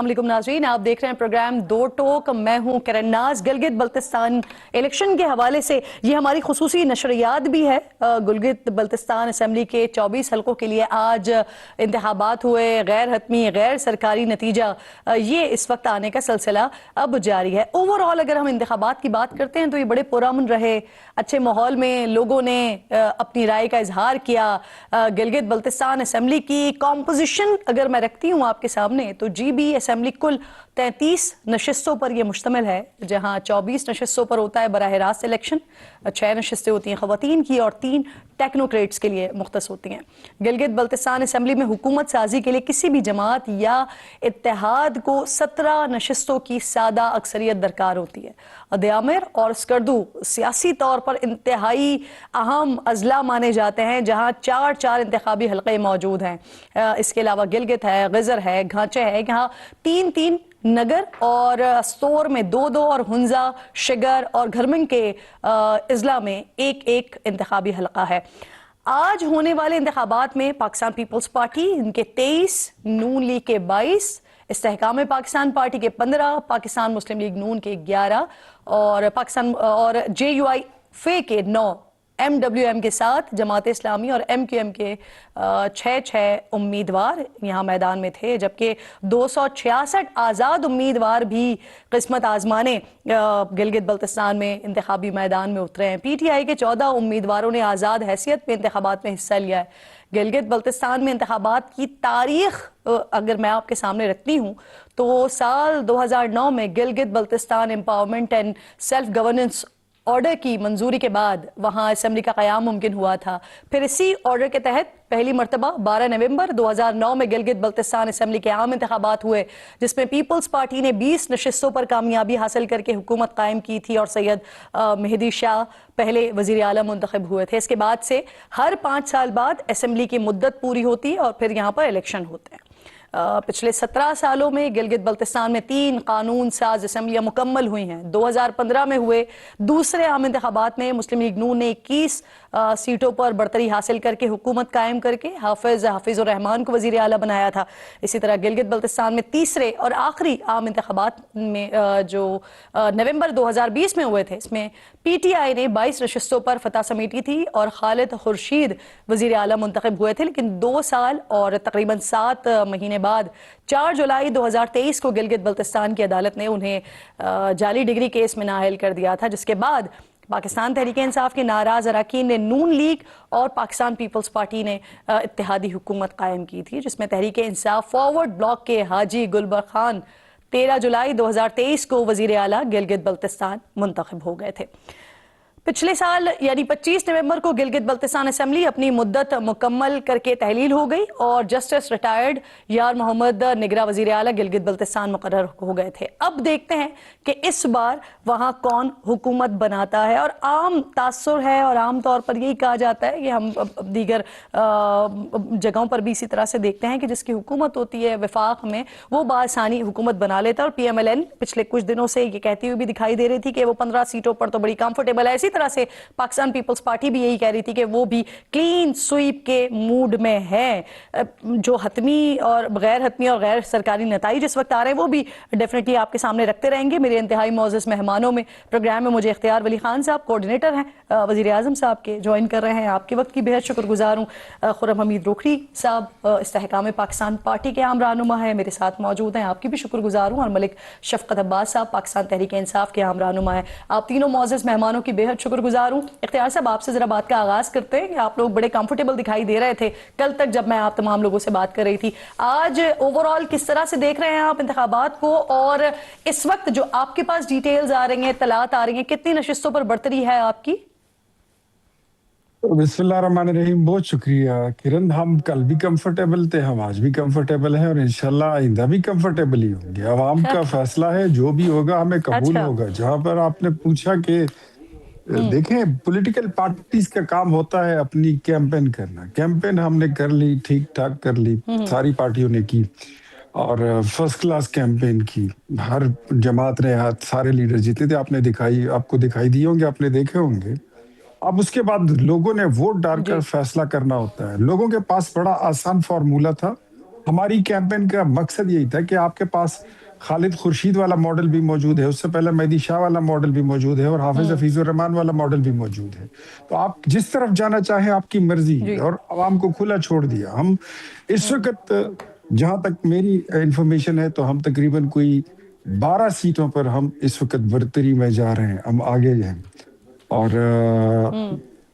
अस्सलाम वालेकुम नाज़रीन, आप देख रहे हैं प्रोग्राम दो टोक। मैं हूं किरण नाज। गिलगित बल्तिस्तान इलेक्शन के हवाले से ये हमारी खुसूसी नशरियात भी है। गिलगित बल्तिस्तान असम्बली के 24 हलकों के लिए आज इंतखाबात हुए। गैर हतमी गैर सरकारी नतीजा ये इस वक्त आने का सिलसिला अब जारी है। ओवरऑल अगर हम इंतखाबात की बात करते हैं तो ये बड़े पुरअमन रहे, अच्छे माहौल में लोगों ने अपनी राय का इजहार किया। गिलगित बल्तिस्तान असम्बली की कॉम्पोजिशन अगर मैं रखती हूँ आपके सामने तो GB असम्बली कुल 33 नशिस्तों पर यह मुश्तमिल है, जहां 24 नशिस्तों पर होता है बराह रास्त इलेक्शन, 6 नशिस्तें होती हैं ख़वातीन की और 3 टेक्नोक्रेट्स के लिए मुख्तस होती हैं। गिलगित बल्तिस्तान असम्बली में हुकूमत साजी के लिए किसी भी जमात या इत्तेहाद को 17 नशिस्तों की सादा अक्सरियत दरकार होती है। अदयामिर और स्कर्दू सियासी तौर पर इंतहाई अहम अजला माने जाते हैं, जहाँ 4 इंतखाबी हलक़े मौजूद हैं। इसके अलावा गिलगित है, गिज़र है, घांचे है, यहाँ 3 नगर और स्तोर में 2 और हुंजा, शिगर और घरमंग के इजला में 1 इंतखाबी हलका है। आज होने वाले इंतखाबात में पाकिस्तान पीपल्स पार्टी इनके 23, नून लीग के 22, इस्तेहकाम पाकिस्तान पार्टी के 15, पाकिस्तान मुस्लिम लीग नून के 11 और पाकिस्तान और JUI फे के 9, MWM के 7, जमात इस्लामी और MQM के 6 उम्मीदवार यहाँ मैदान में थे, जबकि 266 आज़ाद उम्मीदवार भी किस्मत आजमाने गिलगित बल्तिस्तान में इंतखाबी मैदान में उतरे हैं। PTI के 14 उम्मीदवारों ने आज़ाद हैसियत में इंतखाबात में हिस्सा लिया है। गिलगित बल्तिस्तान में इंतखाबात की तारीख अगर मैं आपके सामने रखती हूँ तो साल 2009 में Gilgit Baltistan empowerment and self governance order की मंजूरी के बाद वहाँ असम्बली का क़याम मुमकिन हुआ था। फिर इसी ऑर्डर के तहत पहली मरतबा 12 नवंबर 2009 में गिलगित बल्तिस्तान असम्बली के आम इंतखाबात हुए, जिसमें पीपल्स पार्टी ने 20 नशिस्तों पर कामयाबी हासिल करके हुकूमत कायम की थी और सैयद मेहदी शाह पहले वज़ीर आला मुंतखब हुए थे। इसके बाद से हर 5 साल बाद असम्बली की मुद्दत पूरी होती है और फिर यहाँ पर इलेक्शन होते हैं। पिछले 17 सालों में गिलगित बल्तिस्तान में 3 कानून साज असम्बलियाँ मुकम्मल हुई हैं। 2015 में हुए दूसरे आम इंतखाबात में मुस्लिम लीग नून ने 21 सीटों पर बढ़तरी हासिल करके हुकूमत कायम करके हाफिज़ुर रहमान को वज़ीर आला बनाया था। इसी तरह गिलगित बल्तिस्तान में तीसरे और आखिरी आम इंतखाबात में जो नवंबर 2020 में हुए थे, इसमें PTI ने 22 नशिस्तों पर फतह समेटी थी और खालिद खुर्शीद वज़ीर आला मुंतखब हुए थे। लेकिन 2 साल और तकरीबन 7 महीने बाद 4 जुलाई 2023 को गिलगित बल्तिस्तान की अदालत ने उन्हें जाली डिग्री केस में नाअहल कर दिया था, जिसके बाद पाकिस्तान तहरीक इंसाफ के नाराज अरकान ने नून लीग और पाकिस्तान पीपल्स पार्टी ने इत्तेहादी हुकूमत कायम की थी, जिसमें तहरीक इंसाफ फॉरवर्ड ब्लॉक के हाजी गुलबर खान 13 जुलाई 2023 को वज़ीर आला गिलगित बल्तिस्तान मुंतखब हो गए थे। पिछले साल यानी 25 नवंबर को गिलगित बल्तिस्तान असम्बली अपनी मुद्दत मुकम्मल करके तहलील हो गई और जस्टिस रिटायर्ड यार मोहम्मद निगरा वज़ीर आला गिलगित बल्तिस्तान मुकर्रर हो गए थे। अब देखते हैं कि इस बार वहाँ कौन हुकूमत बनाता है। और आम तासुर है और आम तौर पर यही कहा जाता है कि हम दीगर जगहों पर भी इसी तरह से देखते हैं कि जिसकी हुकूमत होती है वफाक में वो बासानी हुकूमत बना लेता है। और PMLN पिछले कुछ दिनों से ये कहती हुई भी दिखाई दे रही थी कि वो 15 सीटों पर तो बड़ी कंफर्टेबल है। इसी तरह से पाकिस्तान पीपल्स पार्टी भी यही कह रही थी कि वो भी क्लीन स्वीप के मूड में है। जो हतमी और गैर हतमी और गैर सरकारी नताइज इस वक्त आ रहे हैं वो भी डेफिनेटली आपके सामने रखते रहेंगे। मेरे इंतहाई मोअज़्ज़ज़ मेहमानों में प्रोग्राम में मुझे इख्तियार वली खान साहब कोऑर्डिनेटर हैं, वज़ीर आज़म साहब के ज्वाइन कर रहे हैं। आपके वक्त की बेहद शुक्रगुजार हूँ। खुर्रम हमीद रोकड़ी साहब इस्तेहकाम पाकिस्तान पार्टी के आम रहनुमा है, मेरे साथ मौजूद हैं, आपकी भी शुक्रगुजार हूँ। और मलिक शफकत अब्बास साहब पाकिस्तान तहरीक इंसाफ के आम रहनुमा है। आप तीनों मोअज़्ज़ज़ मेहमानों की बेहद शुक्रगुजार हूँ। इख्तियार साहब, आपसे जरा बात का आगाज करते हैं कि आप लोग बड़े कंफर्टेबल दिखाई दे रहे थे कल तक जब मैं आप तमाम लोगों से बात कर रही थी। आज ओवरऑल किस तरह से देख रहे हैं आप इंतखाबात को, और इस वक्त जो आपके पास डिटेल्स आ रही हैं, तलात आ रही हैं, कितनी नशिस्तों पर बढ़तरी है आपकी? बिस्मिल्लाहिर्रहमानिर्रहीम। बहुत शुक्रिया किरण। हम कल भी कंफर्टेबल थे, हम आज भी कंफर्टेबल हैं और इंशाल्लाह आइंदा भी कंफर्टेबल ही होंगे। आवाम का फैसला है, जो भी होगा हमें कबूल होगा। जहां पर आपने पूछा कि देखें, पॉलिटिकल पार्टीज का काम होता है अपनी कैंपेन करना। कैंपेन हमने कर ली, ठीक ठाक कर ली, सारी पार्टियों ने की और फर्स्ट क्लास कैंपेन की। हर जमात ने, सारे लीडर जितने थे आपने दिखाई, आपको दिखाई दिए होंगे, आपने देखे होंगे। अब उसके बाद लोगों ने वोट डालकर फैसला करना होता है। लोगों के पास बड़ा आसान फार्मूला था, हमारी कैंपेन का मकसद यही था कि आपके पास खालिद खुर्शीद वाला मॉडल भी मौजूद है, उससे पहले मेहदी शाह वाला मॉडल भी मौजूद है, और हाफिज हफीजुर रहमान वाला मॉडल भी मौजूद है। तो आप जिस तरफ जाना चाहें आपकी मर्जी है, और आवाम को खुला छोड़ दिया। हम इस वक्त जहां तक मेरी इंफॉर्मेशन है तो हम तकरीबन कोई 12 सीटों पर हम इस वक्त बरतरी में जा रहे हैं, हम आगे हैं। और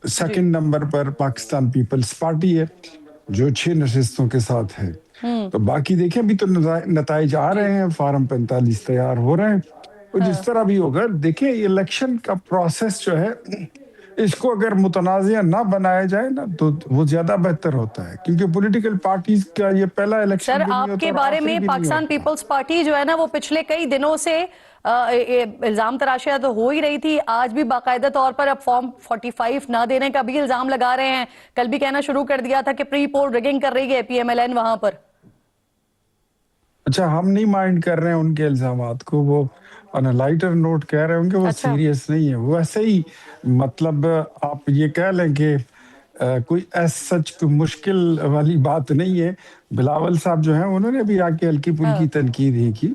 सेकंड नंबर पर पाकिस्तान पीपल्स पार्टी है जो 6 नशिस्तों के साथ है। तो बाकी देखें, अभी तो नताइज आ रहे हैं, फार्म 45 तैयार हो रहे हैं, तो जिस तरह भी होगा देखें, इलेक्शन का प्रोसेस जो है इसको अगर मुतनाज़िया ना बनाया जाए ना तो वो ज्यादा बेहतर होता है, क्योंकि पॉलिटिकल पार्टीज का ये पहला इलेक्शन सर, भी नहीं होता आपके और बारे आखिरी में भी नहीं पाकिस्तान होता। पीपल्स पार्टी जो है ना, वो पिछले कई दिनों से इल्जाम तराशियां तो हो ही रही थी, आज भी बाकायदा तौर पर अब फॉर्म 45 ना देने का भी इल्जाम लगा रहे हैं। कल भी कहना शुरू कर दिया था कि प्री पोल रिगिंग कर रही है PMLN वहां पर। अच्छा, हम नहीं माइंड कर रहे हैं उनके इल्जामात को, वो ऑन लाइटर नोट कह रहे होंगे, वो अच्छा। सीरियस नहीं है। वो ऐसे ही, मतलब आप ये कह लें कि कोई सच कोई मुश्किल वाली बात नहीं है। बिलावल साहब जो हैं उन्होंने भी आके हल्की फुल्की तनकीद ही की,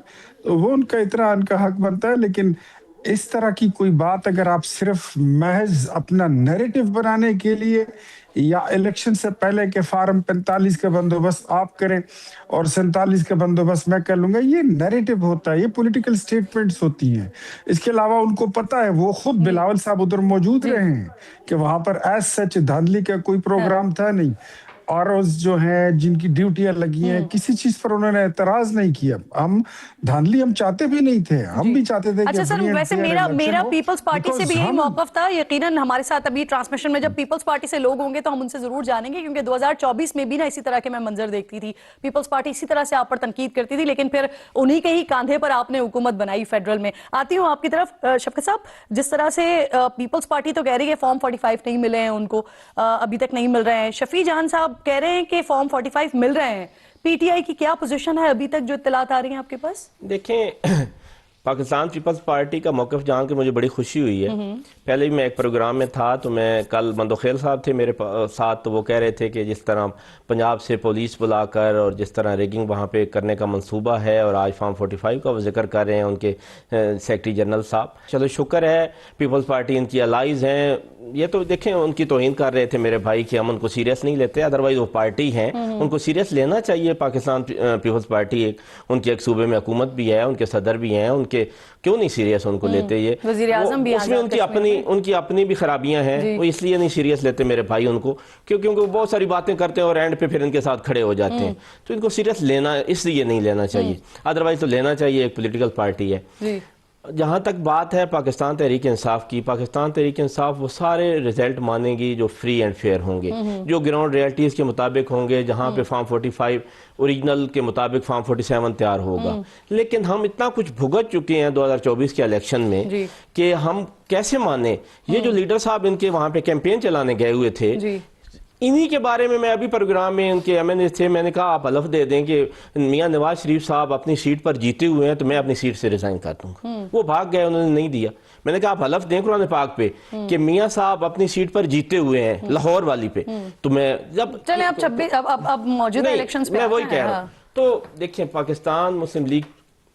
तो वो उनका इतना उनका हक बनता है। लेकिन इस तरह की कोई बात अगर आप सिर्फ महज अपना नैरेटिव बनाने के लिए या इलेक्शन से पहले के फार्म 45 का बंदोबस्त आप करें और 47 का बंदोबस्त मैं कर लूंगा, ये नैरेटिव होता है, ये पॉलिटिकल स्टेटमेंट्स होती हैं। इसके अलावा उनको पता है, वो खुद बिलावल साहब उधर मौजूद रहे हैं कि वहां पर एज सच धांधली का कोई प्रोग्राम था नहीं। और जो हैं जिनकी ड्यूटियां लगी हैं, किसी चीज पर उन्होंने एतराज नहीं किया। हम धांधली हम चाहते भी नहीं थे, हम भी चाहते थे कि अच्छा सर, free and वैसे fair election मेरा हो, पीपल्स पार्टी से because भी यही हम- मौकफ था। यकीनन हमारे साथ अभी ट्रांसमिशन में जब पीपल्स पार्टी से लोग होंगे तो हम उनसे जरूर जानेंगे, क्योंकि 2024 में भी ना इसी तरह के मैं मंजर देखती थी। पीपल्स पार्टी इसी तरह से आप पर तनकीद करती थी, लेकिन फिर उन्हीं के ही कांधे पर आपने हुकूमत बनाई फेडरल में। आती हूँ आपकी तरफ शफकत साहब, जिस तरह से पीपल्स पार्टी तो कह रही है फॉर्म 45 नहीं मिले हैं उनको, अभी तक नहीं मिल रहे हैं। शफी जहान साहब कह रहे हैं कि फॉर्म 45 मिल रहे हैं। PTI की क्या पोजीशन है अभी तक जो इत्तलात आ रही हैं आपके पास? देखें, पाकिस्तान पीपल्स पार्टी का मौक़िफ़ जान के मुझे बड़ी खुशी हुई है। पहले भी मैं एक प्रोग्राम में था, तो मैं कल मंदोखेल साहब थे मेरे साथ, तो वो कह रहे थे कि जिस तरह पंजाब से पुलिस बुलाकर और जिस तरह रिगिंग वहाँ पे करने का मंसूबा है, और आज फॉर्म 45 का वो जिक्र कर रहे हैं उनके सेक्रेटरी जनरल साहब। चलो शुक्र है, पीपल्स पार्टी इनकी अलाइज हैं। ये तो देखें, उनकी तौहीन कर रहे थे मेरे भाई कि हम उनको सीरियस नहीं लेते, अदरवाइज वो पार्टी हैं, उनको सीरियस लेना चाहिए। पाकिस्तान पीपल्स पार्टी उनकी एक सूबे में हुकूमत भी है, उनके सदर भी हैं, उनके क्यों नहीं सीरियस उनको लेते? ये वज़ीर-ए-आज़म भी उसमें उनकी अपनी भी खराबियां हैं, वो इसलिए नहीं सीरियस लेते मेरे भाई उनको, क्योंकि वो बहुत सारी बातें करते हैं और एंड पे फिर इनके साथ खड़े हो जाते हैं। तो इनको सीरियस लेना इसलिए नहीं लेना चाहिए, अदरवाइज तो लेना चाहिए। एक पॉलिटिकल पार्टी है। जहाँ तक बात है पाकिस्तान तहरीक इंसाफ की, पाकिस्तान तहरीक इंसाफ वो सारे रिजल्ट मानेगी जो फ्री एंड फेयर होंगे, जो ग्राउंड रियलिटीज़ के मुताबिक होंगे, जहाँ पे फॉर्म 45 ओरिजिनल के मुताबिक फॉर्म 47 तैयार होगा। लेकिन हम इतना कुछ भुगत चुके हैं 2024 के इलेक्शन में कि हम कैसे माने? ये जो लीडर साहब इनके वहाँ पे कैंपेन चलाने गए हुए थे, इन्हीं के बारे में मैं अभी प्रोग्राम में उनके MNA थे, मैंने कहा आप हलफ दे दें कि मियां नवाज शरीफ साहब अपनी सीट पर जीते हुए हैं तो मैं अपनी सीट से रिजाइन कर दूंगा। वो भाग गए, उन्होंने नहीं दिया। मैंने कहा आप हलफ दें कुरान पाक पे कि मियां साहब अपनी सीट पर जीते हुए हैं लाहौर वाली पे, तो मैं जब चले आप 26 अब मौजूदा इलेक्शंस पे मैं वही कह रहा हाँ। हूँ। तो देखिए, पाकिस्तान मुस्लिम लीग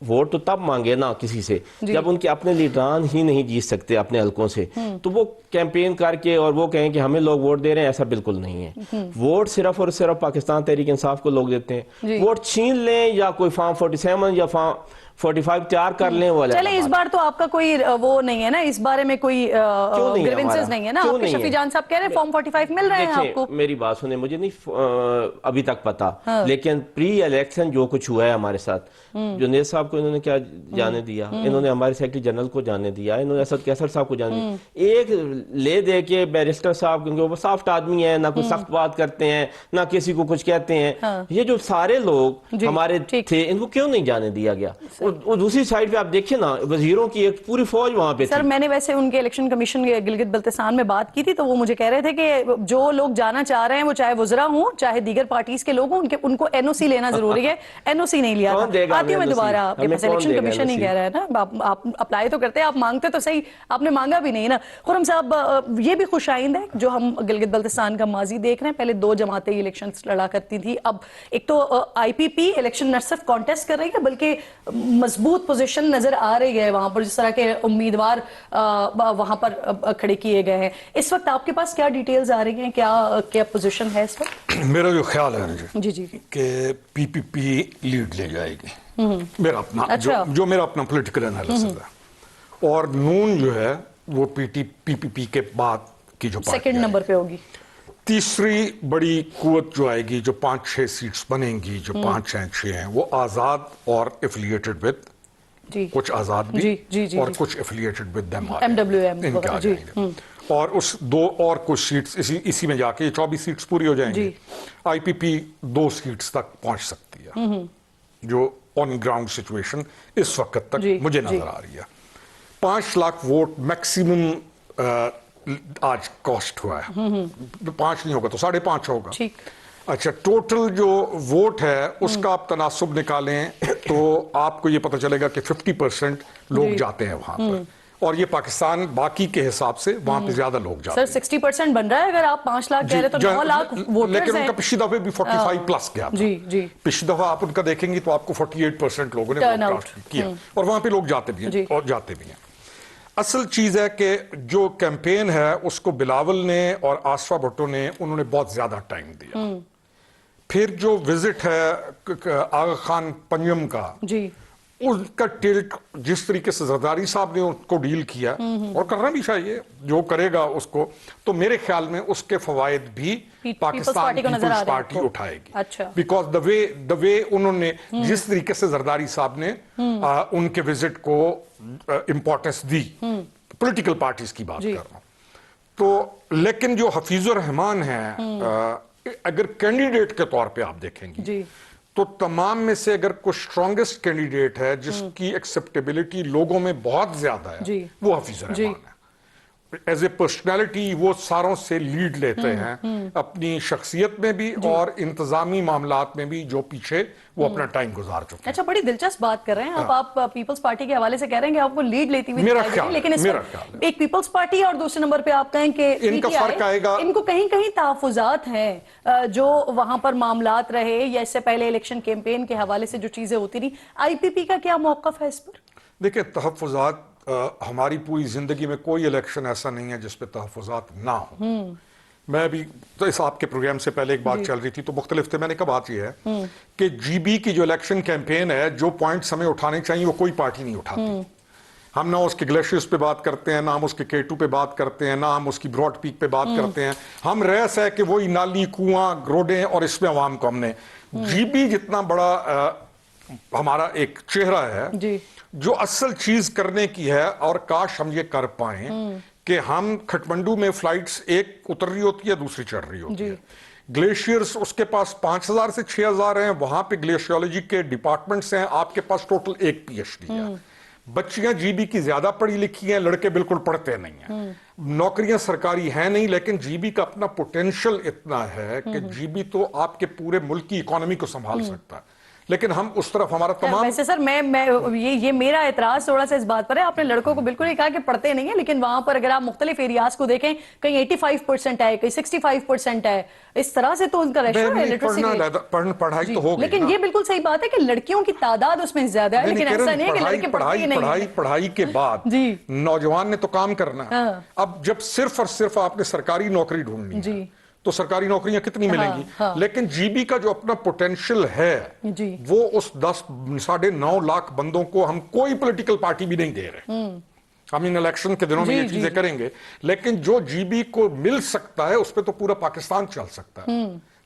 वोट तो तब मांगे ना किसी से जब उनके अपने लीडरान ही नहीं जीत सकते अपने हलकों से, तो वो कैंपेन करके और वो कहें कि हमें लोग वोट दे रहे हैं, ऐसा बिल्कुल नहीं है। वोट सिर्फ और सिर्फ पाकिस्तान तहरीक इंसाफ को लोग देते हैं। वोट छीन लें या कोई फॉर्म 47 या फॉर्म 45 तैयार कर लें, वो चले इस बार तो आपका कोई वो नहीं है ना, इस बारे में कोई ग्रीवेंसेस नहीं है ना आपके? शफी जान साहब कह रहे हैं फॉर्म 45 मिल रहे हैं आपको। मेरी बात सुने, मुझे नहीं अभी तक पता, लेकिन प्री इलेक्शन जो कुछ हुआ है हमारे साथ, जुनेद साहब को इन्होंने क्या जाने दिया, इन्होंने हमारे सेक्रेटरी जनरल को जाने दिया, इन्होंने असद कैसर साहब को जाने दिया। एक ले दे के बैरिस्टर साहब, क्योंकि वो सॉफ्ट आदमी है, ना कोई सख्त बात करते हैं, ना किसी को कुछ कहते हैं, ये जो सारे लोग हमारे थे, इनको क्यों नहीं जाने दिया गया? और दूसरी साइड पे आप देखिए ना, वजीरों की एक पूरी फौज वहां पे सर थी। मैंने वैसे उनके इलेक्शन कमीशन गिलगित बल्तिस्तान में बात की थी, तो वो मुझे कह रहे थे कि जो लोग जाना चाह रहे हैं वो चाहे वुजरा हों चाहे दीगर पार्टीज के लोग हों, उनको एनओसी लेना जरूरी है। एनओसी नहीं लिया कौन देगा था। आती हूँ मैं हमें दोबारा NOC? आपके हमें पास। कौन इलेक्शन देगा कमीशन ही NOC? कह रहा है ना, आप अप्लाई तो करते हैं, आप मांगते तो सही, आपने मांगा भी नहीं ना। खुर्रम साहब, ये भी खुशाइंद है जो हम गिलगित बल्तिस्तान का माजी देख रहे हैं। पहले दो जमातें इलेक्शन लड़ा करती थी, अब एक तो आईपीपी इलेक्शन न सिर्फ कॉन्टेस्ट कर रही है बल्कि मजबूत पोजीशन नजर आ रही है वहां पर, जिस तरह के उम्मीदवार वहां पर खड़े किए गए हैं। इस वक्त आपके पास क्या डिटेल्स आ रही हैं, क्या पोजीशन है इस वक्त? मेरा जो ख्याल है जी जी कि पीपीपी लीड ले जाएगी, मेरा अपना अच्छा। जो मेरा अपना पॉलिटिकल एनालिसिस है। और नून जो है वो पीपीपी के बाद की जो पार्टी सेकंड नंबर पे होगी। तीसरी बड़ी कुवत जो आएगी, जो 5-6 सीट्स बनेंगी, जो 5-6 हैं, वो आजाद और एफिलिएटेड विद, जी कुछ आजाद भी जी, जी, जी, और जी। कुछ एफिलिएटेड विद देम MWM इनके आ जी, जाएंगे। और उस दो और कुछ सीट्स इसी में जाके ये 24 सीट्स पूरी हो जाएंगी। जी। आईपीपी 2 सीट्स तक पहुंच सकती है, जो ऑन ग्राउंड सिचुएशन इस वक्त तक जी, मुझे जी। नजर आ रही है। 5 लाख वोट मैक्सिमम आज कॉस्ट हुआ है। 5 नहीं होगा तो 5.5 होगा। ठीक। अच्छा, टोटल जो वोट है उसका आप तनासुब निकालें तो आपको ये पता चलेगा कि 50% लोग जी। जाते हैं वहां पर, और ये पाकिस्तान बाकी के हिसाब से वहां पे ज्यादा लोग जाते सर हैं। 60% बन रहा है। अगर आप 5 लाख कह रहे तो 9 लाख वोटर्स लेकिन हैं। उनका पिछली दफे भी 45 प्लस गया था। जी जी पिछली दफा आप उनका देखेंगी तो आपको 48% लोगों ने Turn वोट out। कास्ट किया, और वहां पे लोग जाते भी जी। हैं और जाते भी हैं। असल चीज है कि जो कैंपेन है उसको बिलावल ने और आसफा भुट्टो ने उन्होंने बहुत ज्यादा टाइम दिया। फिर जो विजिट है आगा खान पंजम का, जी उसका टिल्ट जिस तरीके से जरदारी साहब ने उसको डील किया, और करना भी चाहिए जो करेगा उसको, तो मेरे ख्याल में उसके फवायद भी People's पाकिस्तान Party को नजर आ रहा पीपल्स है पार्टी आपको? उठाएगी। अच्छा। बिकॉज द वे उन्होंने जिस तरीके से जरदारी साहब ने उनके विजिट को इंपॉर्टेंस दी, पॉलिटिकल पार्टीज की बात जी। कर रहा हूं तो। लेकिन जो हफीजुर रहमान है, अगर कैंडिडेट के तौर पे आप देखेंगे जी तो तमाम में से अगर कोई स्ट्रॉन्गेस्ट कैंडिडेट है जिसकी एक्सेप्टेबिलिटी लोगों में बहुत ज्यादा है, जी। वो हफीज जी। रहमान है। एज ए पर्सनैलिटी वो सारों से लीड लेते हैं, अपनी शख्सियत में भी और इंतजामी मामलात में भी, जो पीछे वो अपना टाइम गुजार चुके हैं। अच्छा, बड़ी दिलचस्प बात कर रहे हैं आप पीपल्स पार्टी के हवाले से कह रहे हैं कि आपको लीड लेती हुई मेरा दिखाई दे रही है, ख्याल लेकिन है, इस मेरा वक्त ख्याल है। एक पीपल्स पार्टी और दूसरे नंबर पे आप कहें कि इनका PTI, फर्क आएगा। इनको कहीं कहीं तहफुजात हैं जो वहां पर मामलात रहे या इससे पहले इलेक्शन कैंपेन के हवाले से जो चीजें होती रही, आईपीपी का क्या मौकफ है इस पर? देखिए, तहफ़्फ़ुज़ात हमारी पूरी जिंदगी में कोई इलेक्शन ऐसा नहीं है जिस पे तहफ़्फ़ुज़ात ना हो। मैं भी तो इस आपके प्रोग्राम से पहले एक बात चल रही थी तो मुख्तलिफ थे, मैंने कहा बात यह है कि जीबी की जो इलेक्शन कैंपेन है, जो पॉइंट्स हमें उठाने चाहिए वो कोई पार्टी नहीं उठाती। हम ना उसके ग्लेशियर्स पे बात करते हैं, ना हम उसके K2 पे बात करते हैं, ना हम उसकी ब्रॉड पीक पे बात करते हैं। हम रेस है कि वही नाली, कुआं, ग्रोडे, और इसमें अवाम को हमने जीबी जितना बड़ा हमारा एक चेहरा है जी जो असल चीज करने की है, और काश हम ये कर पाए कि हम खटमंडू में फ्लाइट्स एक उतर रही होती है, दूसरी चढ़ रही होती है। ग्लेशियर्स उसके पास 5000 से 6000 हैं, वहां पे ग्लेशियोलॉजी के डिपार्टमेंट्स हैं, आपके पास टोटल 1 PhD है। बच्चियां जीबी की ज्यादा पढ़ी लिखी हैं, लड़के बिल्कुल पढ़ते नहीं हैं। नौकरियां सरकारी हैं नहीं, लेकिन जीबी का अपना पोटेंशियल इतना है कि जीबी तो आपके पूरे मुल्क की इकोनॉमी को संभाल सकता है। लेकिन हम उस तरफ हमारा तमाम वैसे सर मैं ये मेरा एतराज थोड़ा सा इस बात पर है। आपने लड़कों को बिल्कुल ही कहा कि पढ़ते नहीं है, लेकिन वहां पर अगर आप मुख्तलिफ एरियाज को देखें, कहीं 85% है, कहीं 65% है, इस तरह से तो उनका रेशो है लिटरेसी रेट। पढ़ाई तो हो गई लेकिन ना। ये बिल्कुल सही बात है कि लड़कियों की तादाद उसमें ज्यादा है, लेकिन ऐसा नहीं है कि लड़के पढ़ते ही नहीं हैं। पढ़ाई के बाद जी। नौजवान ने तो काम करना है। हाँ। अब जब सिर्फ और सिर्फ आपने सरकारी नौकरी ढूंढनी जी। है तो सरकारी नौकरियां कितनी मिलेंगी? हाँ। लेकिन जीबी का जो अपना पोटेंशियल है, जी। वो उस 9.5 लाख बंदों को हम कोई पॉलिटिकल पार्टी भी नहीं दे रहे। हम इन इलेक्शन के दिनों में जी, ये जी, चीजें करेंगे, लेकिन जो जीबी को मिल सकता है उस पर तो पूरा पाकिस्तान चल सकता है।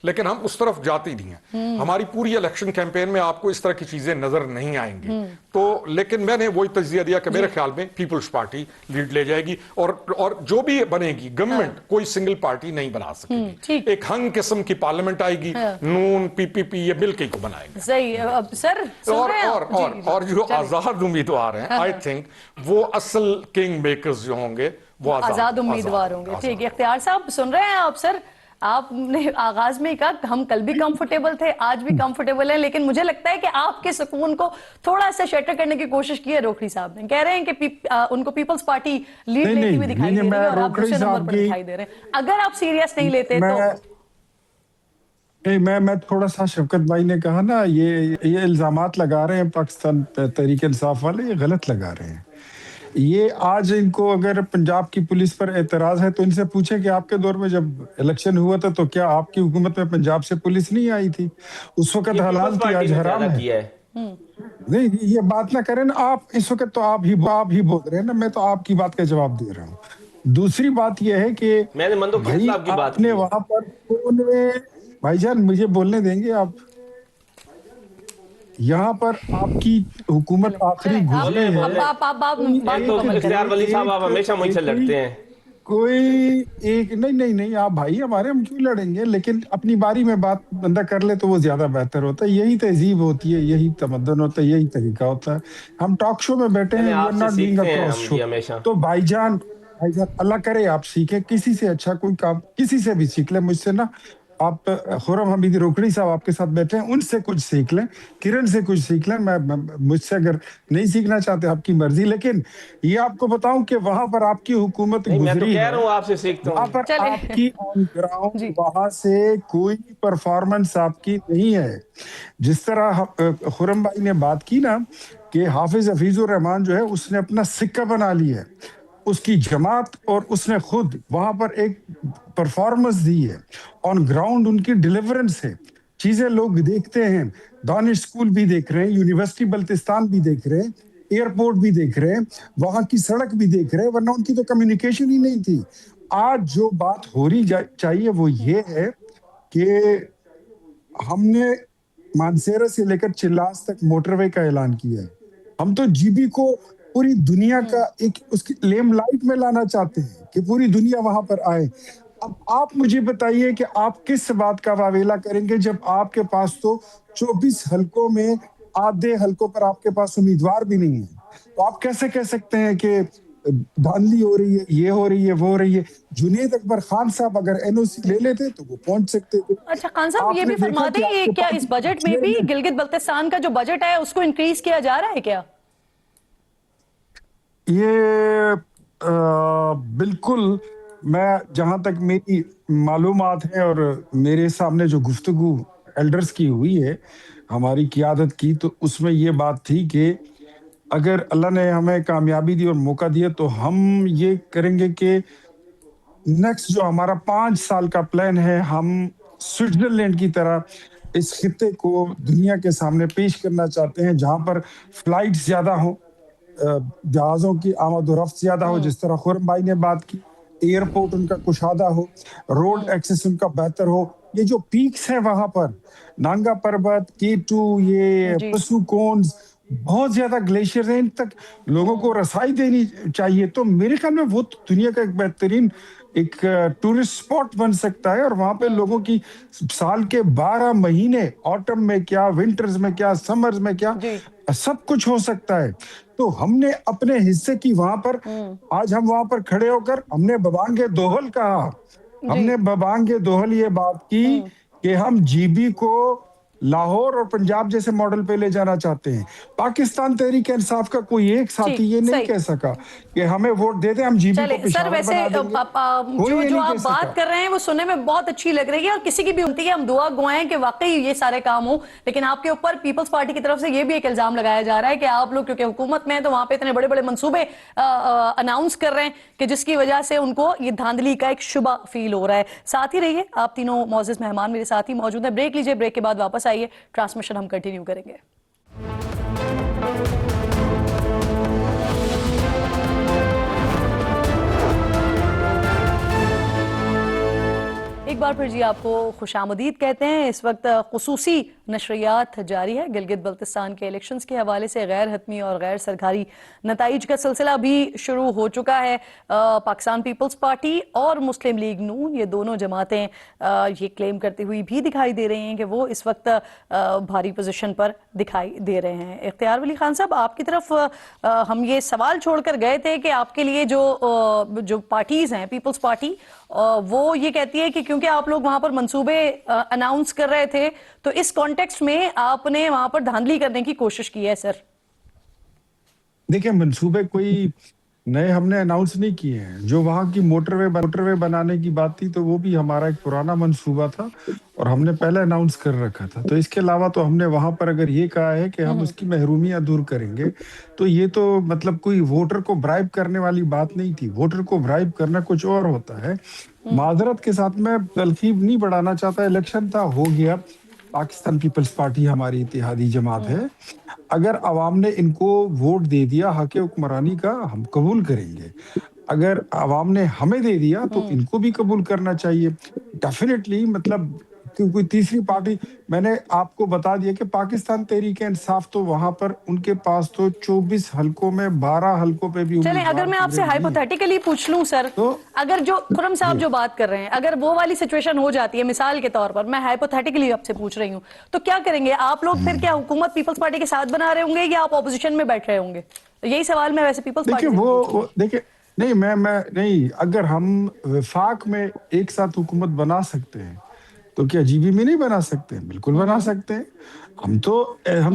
लेकिन हम उस तरफ जाते नहीं हैं। हमारी पूरी इलेक्शन कैंपेन में आपको इस तरह की चीजें नजर नहीं आएंगी। तो लेकिन मैंने वही तज्जिया दिया कि मेरे ख्याल में पीपल्स पार्टी लीड ले जाएगी और जो भी बनेगी गवर्नमेंट कोई सिंगल पार्टी नहीं बना सकेगी। एक हंग किस्म की पार्लियामेंट आएगी, नून पीपीपी ये मिलके को बनाएंगे। सही। अब सर सुन रहे हैं आप? और जो आजाद उम्मीदवार हैं, आई थिंक वो असल किंग मेकर्स जो होंगे वो आजाद उम्मीदवार होंगे। ठीक है, इख्तियार साहब सुन रहे हैं आप? सर आपने आगाज में कहा हम कल भी कंफर्टेबल थे, आज भी कंफर्टेबल हैं, लेकिन मुझे लगता है कि आपके सुकून को थोड़ा सा शटर करने की कोशिश की है रोखड़ी साहब ने। कह रहे हैं कि उनको पीपल्स पार्टी लीड लेती हुई दिखाई दे रही है और आप दूसरे नंबर पर दिखाई दे रहे हैं। अगर आप सीरियस नहीं लेते तो मैं थोड़ा सा, शफकत भाई ने कहा ना ये इल्जामात लगा रहे हैं पाकिस्तान तहरीक इंसाफ वाले, ये गलत लगा रहे हैं। ये आज इनको अगर पंजाब की पुलिस पर एतराज है तो इनसे पूछे कि आपके दौर में जब इलेक्शन हुआ था तो क्या आपकी हुकूमत में पंजाब से पुलिस नहीं आई थी? उस वक्त हलाल थी, आज हराम है। नहीं ये बात ना करें ना आप, इस वक्त तो आप ही बोल रहे हैं ना, मैं तो आपकी बात का जवाब दे रहा हूँ। दूसरी बात यह है कि मैंने भाई आपने वहां पर भाईजान मुझे बोलने देंगे आप? यहाँ पर आपकी हुकूमत आखिरी घुसने है। इख्तियार वली साहब आप हमेशा मुझसे लड़ते हैं। कोई एक नहीं आप भाई हमारे, हम क्यों लड़ेंगे? लेकिन अपनी बारी में बात बंदा कर ले तो वो ज्यादा बेहतर होता है। यही तहजीब होती है, यही तमद्दन होता है, यही तरीका होता है। हम टॉक शो में बैठे हैं, not doing a cross show. तो भाईजान अल्लाह करे आप सीखे, किसी से अच्छा कोई काम किसी से भी सीख ले, मुझसे ना। आप खुरम हमीद रोकड़ी साहब आपके साथ बैठे हैं, उनसे कुछ सीख लें, किरण से कुछ सीख लें। मैं मुझसे अगर नहीं सीखना चाहते आपकी मर्जी, लेकिन ये आपको बताऊं कि वहां पर आपकी हुकूमत गुजरी है, आपसे सीखता हूं। वहां पर आपकी ऑन ग्राउंड वहां से कोई परफॉर्मेंस आपकी नहीं है। जिस तरह खुरम भाई ने बात की ना कि हाफिज हफीजुर रहमान जो है उसने अपना सिक्का बना लिया है, उसकी जमात और उसने खुद वहां पर एक परफॉर्मेंस दी है। ऑन ग्राउंड उनकी डिलीवरेंस है, चीजें लोग देखते हैं। दानिश स्कूल भी देख रहे हैं, यूनिवर्सिटी बल्तिस्तान भी देख रहे हैं, एयरपोर्ट भी देख रहे हैं, वहां की सड़क भी देख रहे हैं, वरना उनकी तो कम्युनिकेशन ही नहीं थी। आज जो बात हो रही चाहिए वो ये है कि हमने मानसेरा से लेकर चिल्लास तक मोटरवे का ऐलान किया है। हम तो जीबी को पूरी दुनिया का एक उसकी लेमलाइट में लाना चाहते हैं कि पूरी दुनिया वहां पर आए। अब आप मुझे बताइए कि आप किस बात का वावेला करेंगे जब आपके पास तो 24 हलकों में आधे हलकों पर आपके पास उम्मीदवार भी नहीं है। तो आप कैसे कह सकते हैं कि धांधली हो रही है, ये हो रही है, वो हो रही है? जुनेद अकबर खान साहब अगर एनओसी ले लेते तो वो पहुंच सकते थे। अच्छा खान साहब ये भी फरमा दें, क्या इस बजट में भी गिलगित बल्तिस्तान का जो बजट है उसको इंक्रीज किया जा रहा है क्या? ये बिल्कुल, मैं जहां तक मेरी मालूमात है और मेरे सामने जो गुफ्तगू एल्डर्स की हुई है हमारी क़ियादत की, तो उसमें ये बात थी कि अगर अल्लाह ने हमें कामयाबी दी और मौका दिया तो हम ये करेंगे कि नेक्स्ट जो हमारा 5 साल का प्लान है, हम स्विट्जरलैंड की तरह इस खित्ते को दुनिया के सामने पेश करना चाहते हैं, जहां पर फ्लाइट ज्यादा हो, जहाजों की आमद-ओ-रफ्त ज्यादा हो, जिस तरह खुरम भाई ने बात की, एयरपोर्ट उनका कुशादा हो, रोड एक्सेस उनका बेहतर हो। ये जो पीक्स हैं वहां पर नांगा पर्वत, K2, ये पसुकोन्स, बहुत ज्यादा ग्लेशियर हैं, इन तक लोगों को रसाई देनी चाहिए। तो मेरे ख्याल में वो दुनिया का एक बेहतरीन एक टूरिस्ट स्पॉट बन सकता है और वहां पे लोगों की साल के 12 महीने, ऑटम में क्या, विंटर्स में क्या, समर्स में क्या, सब कुछ हो सकता है। तो हमने अपने हिस्से की वहां पर, आज हम वहां पर खड़े होकर हमने बबांगे दोहल कहा, हमने बबांगे दोहल ये बात की कि हम जीबी को लाहौर और पंजाब जैसे मॉडल पे ले जाना चाहते हैं। पाकिस्तान तहरीक इंसाफ का कोई एक साथी ये नहीं कह सका कि हमें वोट दे दे, हम जीबी को सर वैसे जो आप बात कर रहे हैं वो सुनने में बहुत अच्छी लग रही है और किसी की भी होती है, हम दुआ गुआएं कि वाकई ये सारे काम हो। लेकिन आपके ऊपर पीपल्स पार्टी की तरफ से ये भी एक इल्जाम लगाया जा रहा है कि आप लोग क्योंकि हुकूमत में है तो वहां पे इतने बड़े बड़े मंसूबे अनाउंस कर रहे हैं कि जिसकी वजह से उनको ये धांधली का एक शुबा फील हो रहा है। साथ ही रहिए, आप तीनों मौजूद मेहमान मेरे साथ ही मौजूद है। ब्रेक लीजिए, ब्रेक के बाद वापस आइए, ट्रांसमिशन हम कंटिन्यू करेंगे। एक बार بار پھر جی آپ کو خوش آمدید کہتے ہیں. اس وقت خصوصی نشریات جاری ہے گلگت بلتستان کے الیکشنز کے حوالے سے. غیر حتمی اور غیر سرکاری نتائج کا سلسلہ بھی شروع ہو چکا ہے. پاکستان پیپلز پارٹی اور مسلم لیگ نون یہ دونوں جماعتیں یہ کلیم کرتی ہوئی بھی دکھائی دے رہی ہیں کہ وہ اس وقت بھاری پوزیشن پر دکھائی دے رہے ہیں. اختیار ولی خان صاحب, آپ کی طرف ہم یہ سوال چھوڑ کر گئے تھے کہ آپ کے لیے جو پارٹیز ہیں, پیپلز پارٹی وہ یہ کہتی ہے کہ کیونکہ آپ لوگ وہاں پر منصوبے اناؤنس کر رہے تھے تو اس کانٹیکسٹ میں آپ نے وہاں پر دھاندلی کرنے کی کوشش کی ہے. سر دیکھیں, منصوبے کوئی نئے ہم نے اناؤنس نہیں کیے ہیں. جو وہاں کی موٹر وے بنانے کی بات تھی تو وہ بھی ہمارا ایک پرانا منصوبہ تھا اور ہم نے پہلے اناؤنس کر رکھا تھا. تو اس کے علاوہ تو ہم نے وہاں پر اگر یہ کہا ہے کہ ہم اس کی محرومیاں دور کریں گے تو یہ تو مطلب کوئی ووٹر کو برائب کرنے والی بات نہیں تھی. ووٹر کو برائب کرنا کچھ اور ہوتا ہے. معذرت کے ساتھ میں تلخیب نہیں بڑھانا چاہتا. الیکشن تھا, ہو گیا. پاکستان پیپلز پارٹی ہماری اتحادی جماعت ہے. اگر عوام نے ان کو ووٹ دے دیا حق حکمرانی کا, ہم قبول کریں گے. اگر عوام نے ہمیں دے دیا تو ان کو بھی قبول کرنا چاہیے. ڈیفینیٹلی مطلب کوئی تیسری پارٹی, میں نے آپ کو بتا دیا کہ پاکستان تحریک انصاف تو وہاں پر ان کے پاس تو 24 حلقوں میں 12 حلقوں پہ بھی. چلیں, اگر میں آپ سے ہائپوتھیٹیکلی پوچھ لوں سر, اگر جو خرم صاحب جو بات کر رہے ہیں, اگر وہ والی سچویشن ہو جاتی ہے مثال کے طور پر, میں ہائپوتھیٹیکلی آپ سے پوچھ رہی ہوں, تو کیا کریں گے آپ لوگ پھر؟ کیا حکومت پیپلز پارٹی کے ساتھ بنا رہے ہوں گے یا آپ اپوزیشن میں بیٹھ رہے ہوں گے؟ یہی سوال میں ویسے پیپلز پارٹی سے وہ دیکھیں نہیں, میں نہیں, اگر ہم وفاق میں ایک ساتھ حکومت بنا سکتے ہیں تو کیا جی بی میں نہیں بنا سکتے؟ بالکل بنا سکتے ہیں. ہم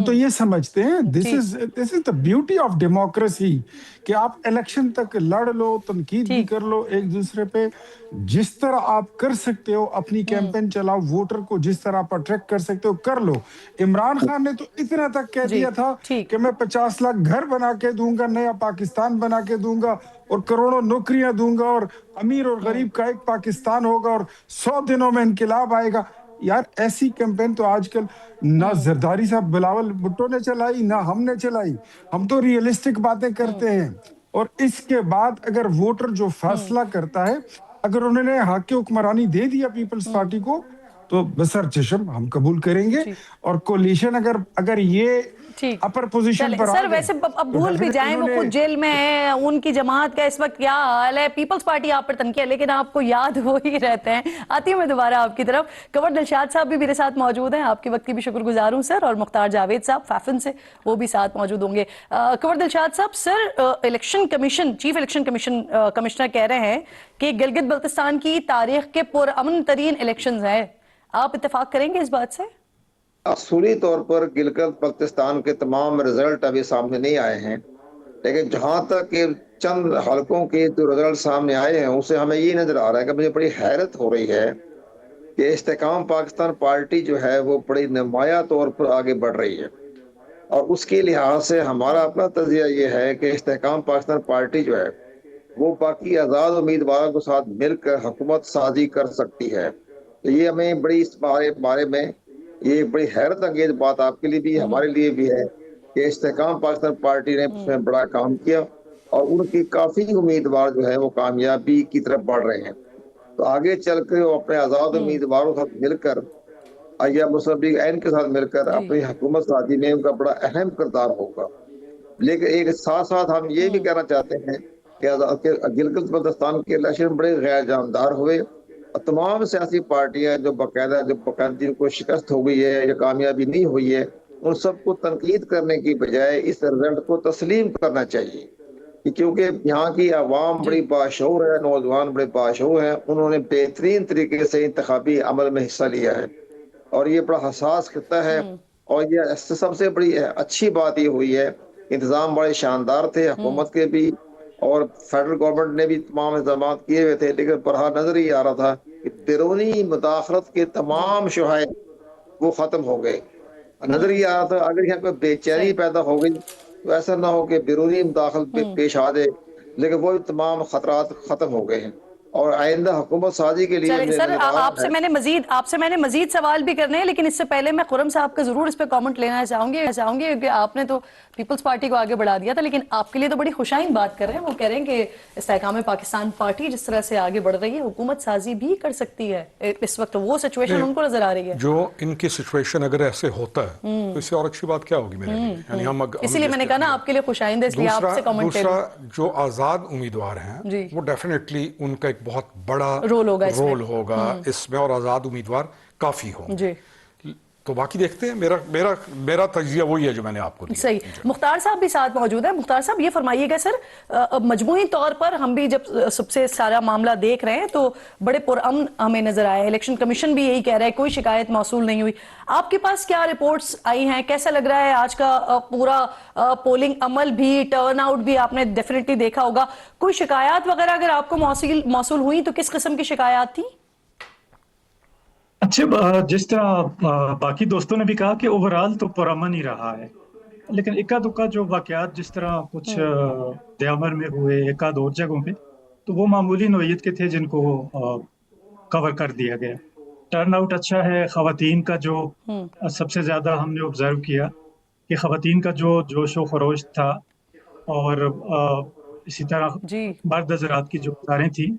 تو یہ سمجھتے ہیں دس از دا بیوٹی آف ڈیموکریسی کہ آپ الیکشن تک لڑ لو, تنقید بھی کر لو ایک دوسرے پہ, جس طرح آپ کر سکتے ہو اپنی کیمپین چلاؤ, ووٹر کو جس طرح آپ اٹریکٹ کر سکتے ہو کر لو. عمران خان نے تو اتنا تک کہہ دیا تھا کہ میں 50 لاکھ گھر بنا کے دوں گا, نیا پاکستان بنا کے دوں گا اور کروڑوں نوکریاں دوں گا اور امیر اور غریب کا ایک پاکستان ہوگا اور 100 دنوں میں انقلاب آئے گا. یار ایسی کیمپین تو آج کل نہ زرداری صاحب بلاول بھٹو نے چلائی نہ ہم نے چلائی. ہم تو ریئلسٹک باتیں کرتے ہیں. اور اس کے بعد اگر ووٹر جو فیصلہ کرتا ہے, اگر انہوں نے حق حکمرانی دے دیا پیپلز پارٹی کو تو بسر چشم ہم قبول کریں گے. اور کولیشن اگر یہ اپر پوزیشن پر سر, ویسے اب بھول بھی جائیں وہ خود جیل میں ہیں, ان کی جماعت کا اس وقت کیا حال ہے. پیپلز پارٹی آپ پر تنقید ہے لیکن آپ کو یاد ہو ہی رہتے ہیں. آتی ہوں میں دوبارہ آپ کی طرف. کنور دلشاد صاحب بھی میرے ساتھ موجود ہیں, آپ کے وقت کی بھی شکر گزار ہوں سر. اور مختار جاوید صاحب فیفن سے, وہ بھی ساتھ موجود ہوں گے. کنور دلشاد صاحب, sir election commission, chief election commissioner کہہ رہے ہیں کہ گلگت بلتستان کی تاریخ کے پرامن ترین الیکشنز ہیں. آپ اتفاق کریں گے اس بات سے؟ اصولی طور پر گلگت بلتستان کے تمام رزلٹ ابھی سامنے نہیں آئے ہیں, لیکن جہاں تک کہ چند حلقوں کے جو رزلٹ سامنے آئے ہیں اسے ہمیں یہ نظر آ رہا ہے کہ مجھے بڑی حیرت ہو رہی ہے کہ استحکام پاکستان پارٹی جو ہے وہ بڑی نمایاں طور پر آگے بڑھ رہی ہے. اور اس کے لحاظ سے ہمارا اپنا تجزیہ یہ ہے کہ استحکام پاکستان پارٹی جو ہے وہ باقی آزاد امیدواروں کے ساتھ مل کر حکومت سازی کر سکتی ہے. تو یہ ہمیں بڑی اس بارے میں یہ بڑی حیرت انگیز بات آپ کے لیے بھی ہمارے لیے بھی ہے کہ استحکام پاکستان پارٹی نے اس میں بڑا کام کیا اور ان کی کافی امیدوار جو ہے وہ کامیابی کی طرف بڑھ رہے ہیں. تو آگے چل کے وہ اپنے آزاد امیدواروں کے ساتھ مل کر یا مسلم لیگ این کے ساتھ مل کر اپنی حکومت سازی میں ان کا بڑا اہم کردار ہوگا. لیکن ایک ساتھ ساتھ ہم یہ بھی کہنا چاہتے ہیں کہ گلگت بلتستان کے الیکشن بڑے غیر جانبدار ہوئے. تمام سیاسی پارٹیاں جو باقاعدہ جن کو شکست ہو گئی ہے یا کامیابی نہیں ہوئی ہے, ان سب کو تنقید کرنے کی بجائے اس رزلٹ کو تسلیم کرنا چاہیے. کیونکہ یہاں کی عوام بڑی باشعور ہے, نوجوان بڑے باشعور ہیں, انہوں نے بہترین طریقے سے انتخابی عمل میں حصہ لیا ہے اور یہ بڑا حساس خطہ ہے. اور یہ سب سے بڑی اچھی بات یہ ہوئی ہے, انتظام بڑے شاندار تھے حکومت کے بھی اور فیڈرل گورنمنٹ نے بھی تمام انتظامات کیے ہوئے تھے, لیکن برہا نظر ہی آ رہا تھا کہ بیرونی مداخلت کے تمام شواہد وہ ختم ہو گئے. نظر ہی آ رہا تھا اگر یہاں پہ بے چینی پیدا ہو گئی تو ایسا نہ ہو کہ بیرونی مداخلت پیش آ جائے, لیکن وہ تمام خطرات ختم ہو گئے ہیں. اور آئندہ حکومت سازی کے لیے سر آپ سے میں نے مزید سوال بھی کرنے ہیں, لیکن اس سے پہلے میں خرم صاحب کا ضرور اس پہ کامنٹ لینا چاہوں گی کیونکہ آپ نے تو پیپلز پارٹی کو آگے بڑھا دیا تھا، لیکن آپ کے لیے تو بڑی خوشائند بات کر رہے ہیں. وہ کہہ رہے ہیں کہ استحکام پاکستان پارٹی جس طرح سے آگے بڑھ رہی ہے حکومت سازی بھی کر سکتی ہے. اس وقت وہ سچویشن ان کو نظر آ رہی ہے. جو ان کی سچویشن اگر ایسے ہوتا ہے تو اس سے اور اچھی بات کیا ہوگی میرے لیے؟ یعنی اسی لیے میں نے کہا نا آپ کے لیے خوشائند ہے، اس لیے آپ سے کامنٹ لے لوں. دوسرا جو آزاد امیدوار ہیں وہ ڈیفینیٹلی ان کا ایک بہت بڑا رول ہوگا اس میں، اور آزاد امیدوار کافی ہوں. جی تو باقی دیکھتے ہیں. میرا تجزیہ وہی ہے جو میں نے آپ کو دیا. صحیح. مختار صاحب بھی ساتھ موجود ہیں. مختار صاحب یہ فرمائیے گا سر، مجموعی طور پر ہم بھی جب سب سے سارا معاملہ دیکھ رہے ہیں تو بڑے پرامن ہمیں نظر آئے. الیکشن کمیشن بھی یہی کہہ رہا ہے کوئی شکایت موصول نہیں ہوئی. آپ کے پاس کیا رپورٹس آئی ہیں؟ کیسا لگ رہا ہے آج کا پورا پولنگ عمل بھی، ٹرن آؤٹ بھی آپ نے ڈیفینیٹلی دیکھا ہوگا. کوئی شکایات وغیرہ اگر آپ کو موصول ہوئی تو کس قسم کی شکایات تھی؟ اچھا، جس طرح باقی دوستوں نے بھی کہا کہ اوورال تو پرامن ہی رہا ہے، لیکن اکا دکا جو واقعات جس طرح کچھ دیامر میں ہوئے، ایک آدھ اور جگہوں پہ، تو وہ معمولی نوعیت کے تھے جن کو کور کر دیا گیا. ٹرن آؤٹ اچھا ہے. خواتین کا جو سب سے زیادہ ہم نے آبزرو کیا کہ خواتین کا جو جوش و خروش تھا، اور اسی طرح مرد حضرات کی جو قطاریں تھیں،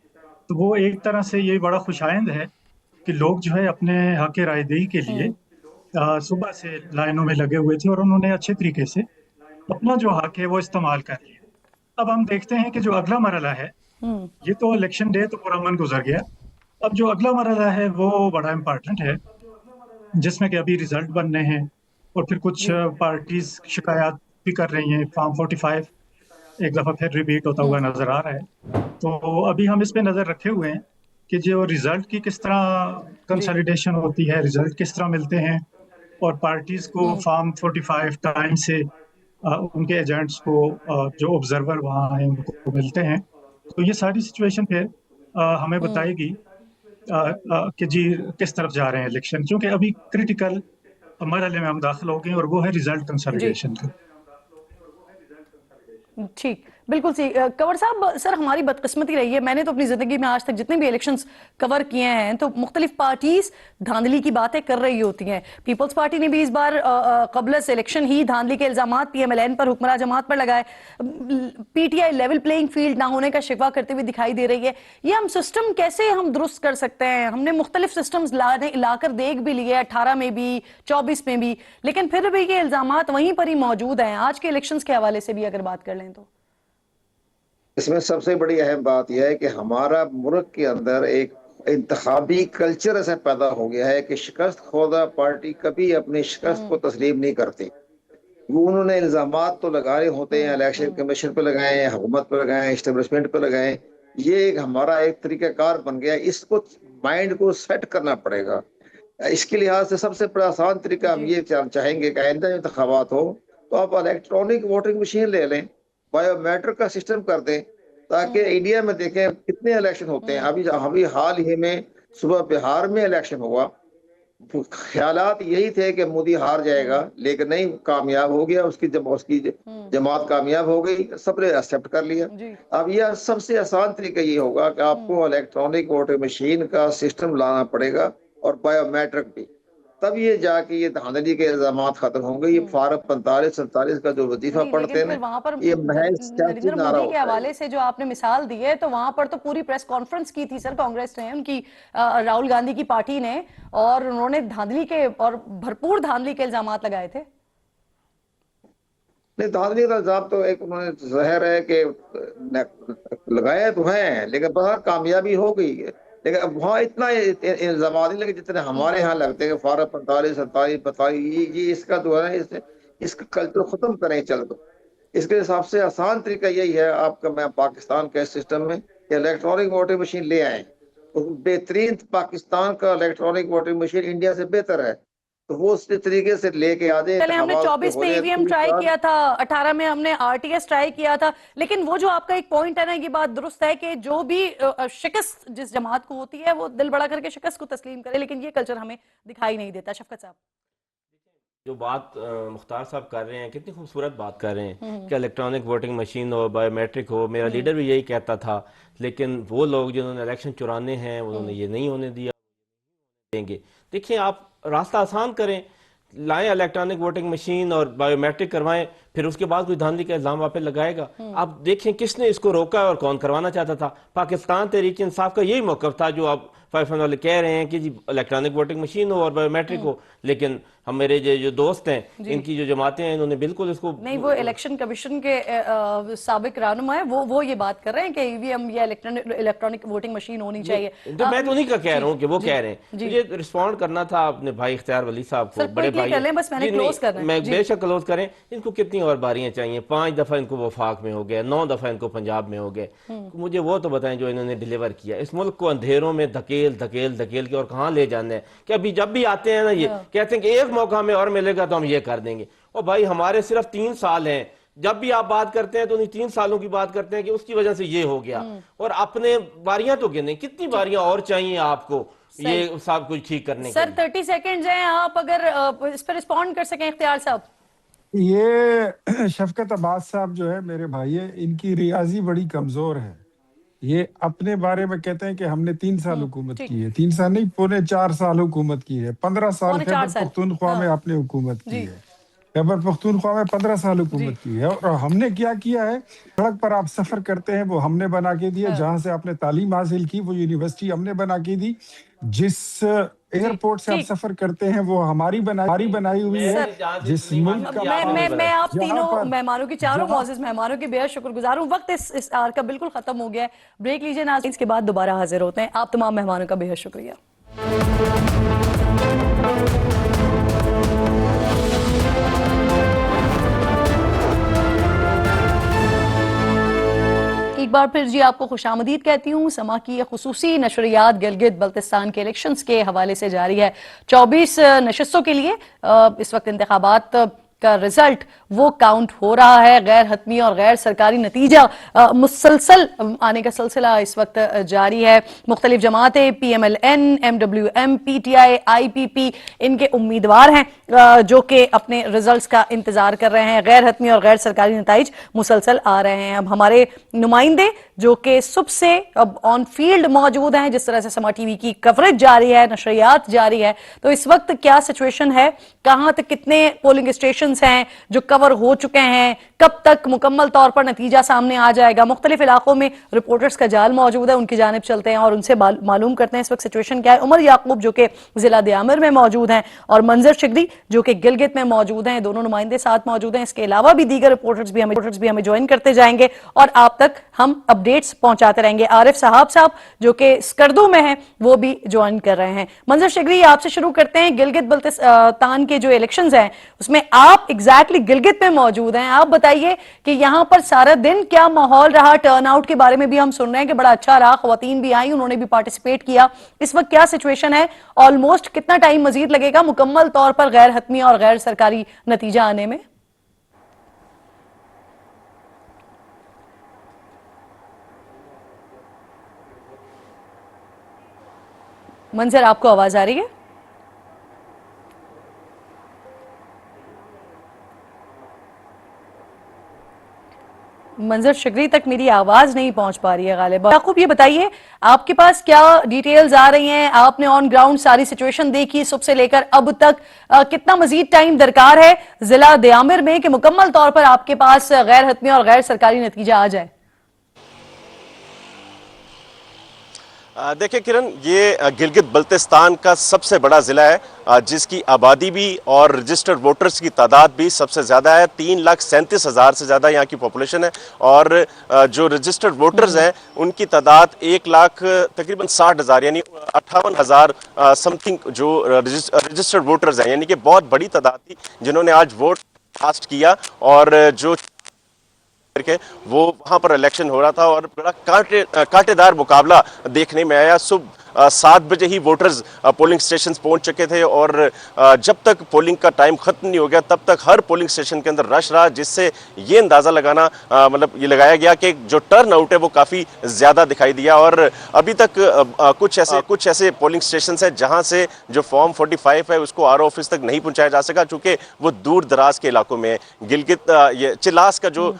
تو وہ ایک طرح سے یہ بڑا خوشائند ہے کہ لوگ جو ہے اپنے حق رائے دہی کے لیے صبح سے لائنوں میں لگے ہوئے تھے، اور انہوں نے اچھے طریقے سے اپنا جو حق ہے وہ استعمال کر لیا. اب ہم دیکھتے ہیں کہ جو اگلا مرحلہ ہے، یہ تو الیکشن ڈے تو پرامن گزر گیا. اب جو اگلا مرحلہ ہے وہ بڑا امپارٹنٹ ہے، جس میں کہ ابھی ریزلٹ بننے ہیں، اور پھر کچھ پارٹیز شکایات بھی کر رہی ہیں. فارم 45 ایک دفعہ پھر ریپیٹ ہوتا ہوا نظر آ رہا ہے. تو ابھی ہم اس پہ نظر رکھے ہوئے ہیں کہ جو ریزلٹ کی کس طرح کنسالیڈیشن ہوتی ہے، ریزلٹ کس طرح ملتے ہیں، اور پارٹیز کو فارم 45 ٹائم سے ان کے ایجنٹس کو جو آبزرور وہاں ہیں ان کو ملتے ہیں. تو یہ ساری سچویشن پھر ہمیں بتائے گی کہ جی کس طرف جا رہے ہیں الیکشن، کیونکہ ابھی کریٹیکل مرحلے میں ہم داخل ہو گئے اور وہ ہے ریزلٹ کنسالیڈیشن کا. ٹھیک، بالکل صحیح. کنور صاحب، سر ہماری بدقسمتی رہی ہے، میں نے تو اپنی زندگی میں آج تک جتنے بھی الیکشنز کور کیے ہیں تو مختلف پارٹیز دھاندلی کی باتیں کر رہی ہوتی ہیں. پیپلز پارٹی نے بھی اس بار قبل از الیکشن ہی دھاندلی کے الزامات پی ایم ایل این پر، حکمراں جماعت پر لگائے. پی ٹی آئی لیول پلینگ فیلڈ نہ ہونے کا شکوہ کرتے ہوئے دکھائی دے رہی ہے. یہ ہم سسٹم کیسے ہم درست کر سکتے ہیں؟ ہم نے مختلف سسٹمز لا کر دیکھ بھی لیے، 18 میں بھی، 24 میں بھی، لیکن پھر بھی یہ الزامات وہیں پر ہی موجود ہیں. آج کے الیکشنز کے حوالے سے بھی اگر بات کر لیں تو اس میں سب سے بڑی اہم بات یہ ہے کہ ہمارا ملک کے اندر ایک انتخابی کلچر ایسا پیدا ہو گیا ہے کہ شکست خوردہ پارٹی کبھی اپنی شکست کو تسلیم نہیں کرتی. وہ انہوں نے الزامات تو لگائے ہوتے ہیں، الیکشن کمیشن پہ لگائے ہیں، حکومت پہ لگائے ہیں، اسٹیبلشمنٹ پہ لگائے ہیں. یہ ہمارا ایک طریقہ کار بن گیا. اس کو مائنڈ کو سیٹ کرنا پڑے گا. اس کے لحاظ سے سب سے بڑا آسان طریقہ ہم یہ چاہیں گے کہ آئندہ انتخابات ہو تو آپ الیکٹرانک ووٹنگ مشین لے لیں، بایو میٹرک کا سسٹم کر دیں، تاکہ انڈیا میں دیکھیں کتنے الیکشن ہوتے ہیں. ابھی حال ہی میں صبح بہار میں الیکشن ہوا. خیالات یہی تھے کہ مودی ہار جائے گا، لیکن نہیں، کامیاب ہو گیا. اس کی جماعت کامیاب ہو گئی، سب نے ایکسپٹ کر لیا. اب یہ سب سے آسان طریقہ یہ ہوگا کہ آپ کو الیکٹرانک ووٹنگ مشین کا سسٹم لانا پڑے گا، اور بایو میٹرک بھی. تب یہ جا کے یہ دھاندلی کے الزامات ختم ہوں گے. یہ فارم 45-47 کا جو وظیفہ پڑھتے ہیں، وہاں پر یہ محض سیاسی نریندر نعرہ مودی کے ہوتا ہے. حوالے سے جو آپ نے مثال دی ہے تو وہاں پر تو پوری پریس کانفرنس کی تھی سر کانگریس نے، ان کی راہل گاندھی کی پارٹی نے، اور انہوں نے دھاندلی کے اور بھرپور دھاندلی کے الزامات لگائے تھے. نہیں، دھاندلی کا الزام تو ایک انہوں نے ظاہر ہے کہ لگائے تو ہیں، لیکن باہر کامیابی ہو گئی ہے. لیکن اب وہاں اتنا الزامات نہیں لگے جتنے ہمارے ہاں لگتے ہیں کہ فارم 45-47 یہ اس کا جو ہے اس کا کلچر ختم کریں. چل دو. اس کے حساب سے آسان طریقہ یہی ہے آپ کا، میں پاکستان کے سسٹم میں الیکٹرانک ووٹنگ مشین لے آئیں. بہترین پاکستان کا الیکٹرانک ووٹنگ مشین انڈیا سے بہتر ہے، تو وہ اس طریقے سے لے کے آ جائیں. پہلے ہم نے 24 میں ای وی ایم ٹرائی کیا تھا، 18 میں ہم نے آر ٹی ایس ٹرائی کیا تھا، لیکن وہ جو آپ کا ایک پوائنٹ ہے نا، یہ بات درست ہے کہ جو بھی شکست جس جماعت کو ہوتی ہے وہ دل بڑا کر کے شکست کو تسلیم کرے، لیکن یہ کلچر ہمیں دکھائی نہیں دیتا. شفقت صاحب، جو بات مختار صاحب کر رہے ہیں، کتنی خوبصورت بات کر رہے ہیں کہ الیکٹرانک ووٹنگ مشین ہو، بایو میٹرک ہو. میرا لیڈر بھی یہی کہتا تھا، لیکن وہ لوگ جنہوں نے الیکشن چرانے ہیں انہوں نے یہ نہیں ہونے دیا، دیں گے. دیکھیں، آپ راستہ آسان کریں. لائیں الیکٹرانک ووٹنگ مشین اور بایومیٹرک کروائیں, پھر اس کے بعد کوئی دھاندلی کا الزام آپ پہ لگائے گا. آپ دیکھیں کس نے اس کو روکا اور کون کروانا چاہتا تھا. پاکستان تحریک انصاف کا یہی موقف تھا جو آپ فائفن والے کہہ رہے ہیں کہ جی الیکٹرانک ووٹنگ مشین ہو اور بایومیٹرک ہو, لیکن ہم میرے جو دوست ہیں ان کی جو جماعتیں ہیں انہوں نے بالکل اس کو نہیں, وہ الیکشن کمیشن کے سابق رہنما ہیں, وہ یہ بات کر رہے ہیں کہ ای وی ایم یا الیکٹرانک ووٹنگ مشین ہونی چاہیے. میں تو انہیں کا کہہ رہا ہوں کہ وہ کہہ رہے ہیں. مجھے رسپونڈ کرنا تھا اپنے بھائی اختیار ولی صاحب کو, بڑے بھائی. بس میں نے کلوز کرنا ہے. میں بے شک کلوز کریں. ان کو کتنی اور باریاں چاہیے؟ 5 دفعہ ان کو وفاق میں ہو گئے, 9 دفعہ ان کو پنجاب میں ہو گئے. مجھے وہ تو بتائیں جو انہوں نے ڈیلیور کیا. اس ملک کو اندھیروں میں دھکیل کے اور کہاں لے جانا ہے کہ ابھی جب بھی آتے ہیں نا یہ کہتے ہیں کہ ایک موقع ہمیں اور ملے گا تو ہم یہ کر دیں گے. اور بھائی ہمارے صرف 3 سال ہیں, جب بھی آپ بات کرتے ہیں تو انہیں 3 سالوں کی بات کرتے ہیں کہ اس کی وجہ سے یہ ہو گیا, اور اپنے باریاں تو گنے, کتنی باریاں اور چاہیے آپ کو یہ سب کچھ ٹھیک کرنے کے سر 30 سیکنڈز ہیں, آپ اگر اس پر رسپونڈ کر سکیں اختیار صاحب. یہ شفقت عباس صاحب جو ہے میرے بھائی ہے, ان کی ریاضی بڑی کمزور ہے. یہ اپنے بارے میں کہتے ہیں کہ ہم نے 3 سال حکومت کی ہے. 3 سال نہیں, 4.25 سال حکومت کی ہے. 15 سال خیبر پختونخوا میں آپ نے حکومت کی ہے. خیبر پختونخوا میں 15 سال حکومت کی ہے. اور ہم نے کیا ہے, سڑک پر آپ سفر کرتے ہیں وہ ہم نے بنا کے دیا. جہاں سے آپ نے تعلیم حاصل کی وہ یونیورسٹی ہم نے بنا کے دی. جس ایئرپورٹ سے آپ سفر کرتے ہیں وہ ہماری بنائی ہوئی ہے. جس ملک کا میں آپ تینوں مہمانوں کی, چاروں معزز مہمانوں کی بے حد شکر گزار ہوں. وقت اس آر کا بالکل ختم ہو گیا ہے. بریک لیجئے ناظرین, اس کے بعد دوبارہ حاضر ہوتے ہیں. آپ تمام مہمانوں کا بے حد شکریہ. ایک بار پھر جی آپ کو خوش آمدید کہتی ہوں. سما کی یہ خصوصی نشریات گلگت بلتستان کے الیکشنز کے حوالے سے جاری ہے. 24 نشستوں کے لیے اس وقت انتخابات کا رزلٹ وہ کاؤنٹ ہو رہا ہے. غیر حتمی اور غیر سرکاری نتیجہ مسلسل آنے کا سلسلہ اس وقت جاری ہے. مختلف جماعتیں P M L N, M W M, P T I, I P P ان کے امیدوار ہیں جو کہ اپنے رزلٹس کا انتظار کر رہے ہیں. غیر حتمی اور غیر سرکاری نتائج مسلسل آ رہے ہیں. اب ہمارے نمائندے جو کہ صبح سے اب آن فیلڈ موجود ہیں, جس طرح سے سما ٹی وی کی کوریج جاری ہے, نشریات جاری ہے, تو اس وقت کیا سچویشن ہے, کہاں تک کتنے پولنگ اسٹیشنز ہیں جو کور ہو چکے ہیں, کب تک مکمل طور پر نتیجہ سامنے آ جائے گا. مختلف علاقوں میں رپورٹرز کا جال موجود ہے, ان کی جانب چلتے ہیں اور ان سے معلوم کرتے ہیں اس وقت سچویشن کیا ہے. عمر یعقوب جو کہ ضلع دیامر میں موجود ہیں اور منظر شگری جو کہ گلگت میں موجود ہیں, دونوں نمائندے ساتھ موجود ہیں. اس کے علاوہ بھی دیگر رپورٹرز بھی ہمیں جوائن کرتے جائیں گے اور آپ تک ہم اپڈیٹس پہنچاتے رہیں گے. عارف صاحب جو کہ اسکردو میں ہیں وہ بھی جوائن کر رہے ہیں. منظر شگری, آپ سے شروع کرتے ہیں. گلگت بلتستان کے جو الیکشنز ہیں اس میں آپ ایگزیکٹلی گلگت میں موجود ہیں. آپ بتائیے کہ یہاں پر سارا دن کیا ماحول رہا. ٹرن آؤٹ کے بارے میں بھی ہم سن رہے ہیں کہ بڑا اچھا رہا, خواتین بھی آئیں, انہوں نے بھی پارٹیسپیٹ کیا. اس وقت کیا سچویشن ہے, آلموسٹ کتنا ٹائم مزید لگے گا مکمل طور پر غیر حتمی اور غیر سرکاری نتیجہ آنے میں؟ منظر, آپ کو آواز آ رہی ہے؟ منظر شگری تک میری آواز نہیں پہنچ پا رہی ہے غالبا. یعقوب, یہ بتائیے آپ کے پاس کیا ڈیٹیلز آ رہی ہیں, آپ نے آن گراؤنڈ ساری سچویشن دیکھی صبح سے لے کر اب تک, کتنا مزید ٹائم درکار ہے ضلع دیامر میں کہ مکمل طور پر آپ کے پاس غیر حتمی اور غیر سرکاری نتیجہ آ جائے؟ دیکھیں کرن, یہ گلگت بلتستان کا سب سے بڑا ضلع ہے جس کی آبادی بھی اور رجسٹرڈ ووٹرز کی تعداد بھی سب سے زیادہ ہے. 3,37,000 سے زیادہ یہاں کی پاپولیشن ہے اور جو رجسٹرڈ ووٹرز ہیں ان کی تعداد 1,00,000 تقریباً 60,000 یعنی 58,000 سم تھنگ جو رجسٹرڈ ووٹرز ہیں, یعنی کہ بہت بڑی تعداد تھی جنہوں نے آج ووٹ کاسٹ کیا. اور جو وہ وہاں پر الیکشن ہو رہا تھا اور بڑا کانٹے دار مقابلہ دیکھنے میں آیا. صبح 7 بجے ہی ووٹرز پولنگ سٹیشنز پہنچ چکے تھے اور جب تک پولنگ کا ٹائم ختم نہیں ہو گیا تب تک ہر پولنگ سٹیشن کے اندر رش رہا, جس سے یہ اندازہ یہ لگایا گیا کہ جو ٹرن آؤٹ ہے وہ کافی زیادہ دکھائی دیا. اور ابھی تک کچھ ایسے پولنگ سٹیشنز ہیں جہاں سے جو فارم 45 ہے اس کو آر او آفس تک نہیں پہنچایا جا سکا چونکہ وہ دور دراز کے علاقوں میں. گلگت چلاس کا جو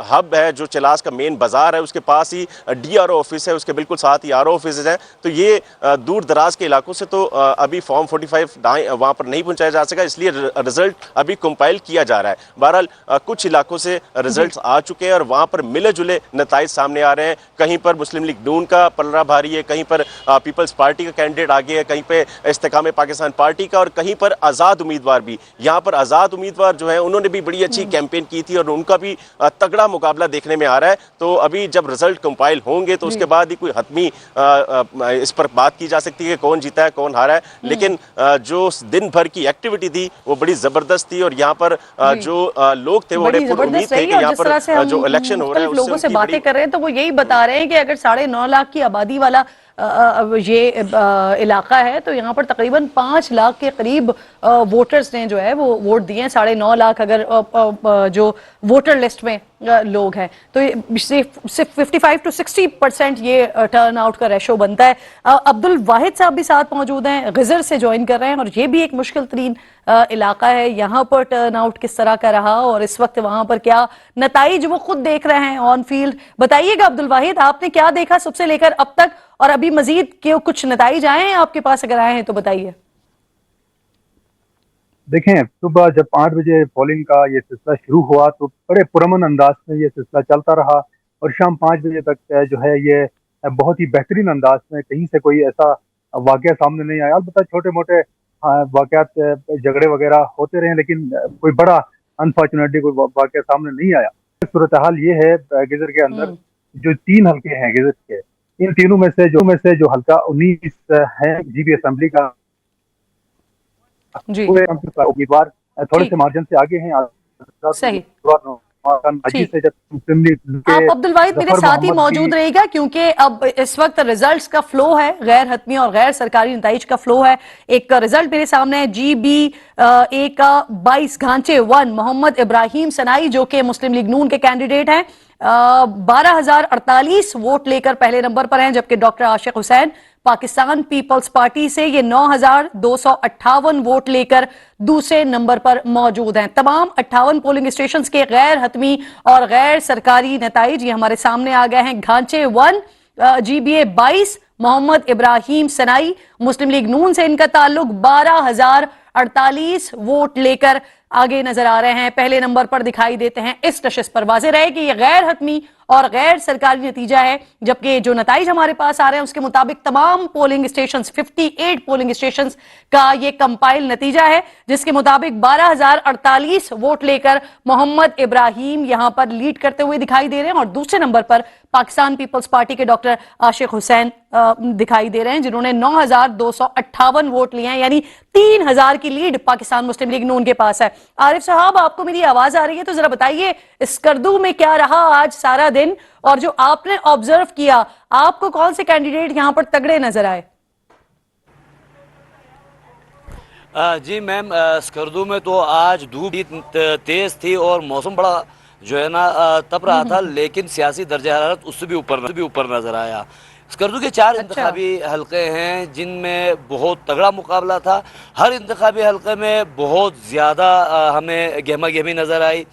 ہب ہے, جو چلاس کا مین بازار ہے, اس کے پاس ہی ڈی آر او آفس ہے, اس کے بالکل ساتھ ہی آر او آفس ہیں. تو یہ دور دراز کے علاقوں سے تو ابھی فارم 45 وہاں پر نہیں پہنچایا جا سکا، اس لیے رزلٹ ابھی کمپائل کیا جا رہا ہے۔ بہرحال کچھ علاقوں سے رزلٹس آ چکے ہیں اور وہاں پر ملے جلے نتائج سامنے آ رہے ہیں۔ کہیں پر مسلم لیگ نون کا پلڑا بھاری ہے، کہیں پر پیپلز پارٹی کا کینڈیڈیٹ آگے ہے، کہیں پہ استحکام پاکستان پارٹی کا، اور کہیں پر آزاد امیدوار بھی۔ یہاں پر آزاد امیدوار جو ہیں انہوں نے بھی بڑی اچھی کیمپین کی تھی اور ان کا بھی تگڑا مقابلہ دیکھنے میں آ رہا ہے۔ تو ابھی جب رزلٹ کمپائل ہوں گے تو اس کے بعد ہی کوئی حتمی اس پر بات کی جا سکتی ہے کہ کون جیتا ہے کون ہارا ہے، لیکن جو دن بھر کی ایکٹیویٹی تھی وہ بڑی زبردست تھی، اور یہاں پر جو لوگ تھے وہ بڑے پر امید تھے کہ یہاں پر جو الیکشن ہو رہا ہے لوگوں سے باتیں کر رہے ہیں تو وہ یہی بتا رہے ہیں کہ اگر 9.5 لاکھ کی آبادی والا یہ علاقہ ہے تو یہاں پر تقریباً 5 لاکھ کے قریب ووٹرز نے جو ہے وہ ووٹ دیے ہیں۔ 9.5 لاکھ اگر جو ووٹر لسٹ میں لوگ ہیں تو صرف 55 to 60% یہ ٹرن آؤٹ کا ریشو بنتا ہے۔ عبد الواحد صاحب بھی ساتھ موجود ہیں، غزر سے جوائن کر رہے ہیں، اور یہ بھی ایک مشکل ترین علاقہ ہے۔ یہاں پر ٹرن آؤٹ کس طرح کا رہا اور اس وقت وہاں پر کیا نتائج وہ خود دیکھ رہے ہیں آن فیلڈ، بتائیے گا عبد الواحد آپ نے کیا دیکھا صبح سے لے کر اب تک، اور ابھی مزید کچھ نتائج آئے ہیں آپ کے پاس؟ اگر آئے ہیں تو بتائیے۔ دیکھیں صبح جب 8 بجے پولنگ کا یہ سلسلہ شروع ہوا تو بڑے پرامن انداز میں یہ سلسلہ چلتا رہا، اور شام 5 بجے تک جو ہے یہ بہت ہی بہترین انداز میں کہیں سے کوئی ایسا واقعہ سامنے نہیں آیا۔ البتہ چھوٹے موٹے واقعات جھگڑے وغیرہ ہوتے رہے، لیکن کوئی بڑا انفارچونیٹلی کوئی واقعہ سامنے نہیں آیا۔ صورتحال یہ ہے گزر کے اندر جو 3 حلقے ہیں گزر کے، ان تینوں میں سے جو حلقہ 19 ہے جی بی اسمبلی کا، امیدوار تھوڑے سے مارجن سے آگے ہیں۔ صحیح، آپ عبد الواحد میرے ساتھ ہی موجود رہے گا کیونکہ اب اس وقت ریزلٹس کا فلو ہے، غیر حتمی اور غیر سرکاری نتائج کا فلو ہے۔ ایک ریزلٹ میرے سامنے ہے جی بی اے کا 22 گھانچے 1 محمد ابراہیم سنائی جو کہ مسلم لیگ نون کے کینڈیڈیٹ ہیں، 12,048 ووٹ لے کر پہلے نمبر پر ہیں، جبکہ ڈاکٹر عاشق حسین پاکستان پیپلز پارٹی سے یہ 9,258 ووٹ لے کر دوسرے نمبر پر موجود ہیں۔ تمام 58 پولنگ اسٹیشنز کے غیر حتمی اور غیر سرکاری نتائج یہ ہمارے سامنے آ گئے ہیں۔ گھانچے 1 جی بی اے 22 محمد ابراہیم سنائی مسلم لیگ نون سے ان کا تعلق 12,048 ووٹ لے کر آگے نظر آ رہے ہیں، پہلے نمبر پر دکھائی دیتے ہیں۔ اس نشست پر واضح رہے کہ یہ غیر حتمی اور غیر سرکاری نتیجہ ہے، جبکہ جو نتائج ہمارے پاس آ رہے ہیں اس کے مطابق تمام پولنگ اسٹیشنز 58 پولنگ اسٹیشنز کا یہ کمپائل نتیجہ ہے، جس کے مطابق 12,048 ووٹ لے کر محمد ابراہیم یہاں پر لیڈ کرتے ہوئے دکھائی دے رہے ہیں، اور دوسرے نمبر پر پاکستان پیپلز پارٹی کے ڈاکٹر عاشق حسین دکھائی دے رہے ہیں جنہوں نے 9,258 ووٹ لیے ہیں، یعنی 3,000 کی لیڈ پاکستان مسلم لیگ نون کے پاس ہے۔ عارف صاحب آپ کو میری آواز آ رہی ہے تو ذرا بتائیے اسکردو میں کیا رہا آج سارا دن، اور جو آپ نے آبزرو کیا آپ کو کون سے کینڈیڈیٹ یہاں پر تگڑے نظر آئے؟ جی میم، اسکردو میں تو آج دھوپ تیز تھی اور موسم بڑا جو ہے نا تپ رہا تھا، لیکن سیاسی درجہ حرارت اس سے بھی اوپر نظر آیا۔ اسکردو کے 4 انتخابی حلقے ہیں جن میں بہت تگڑا مقابلہ تھا، ہر انتخابی حلقے میں بہت زیادہ ہمیں گہما گہمی نظر آئی۔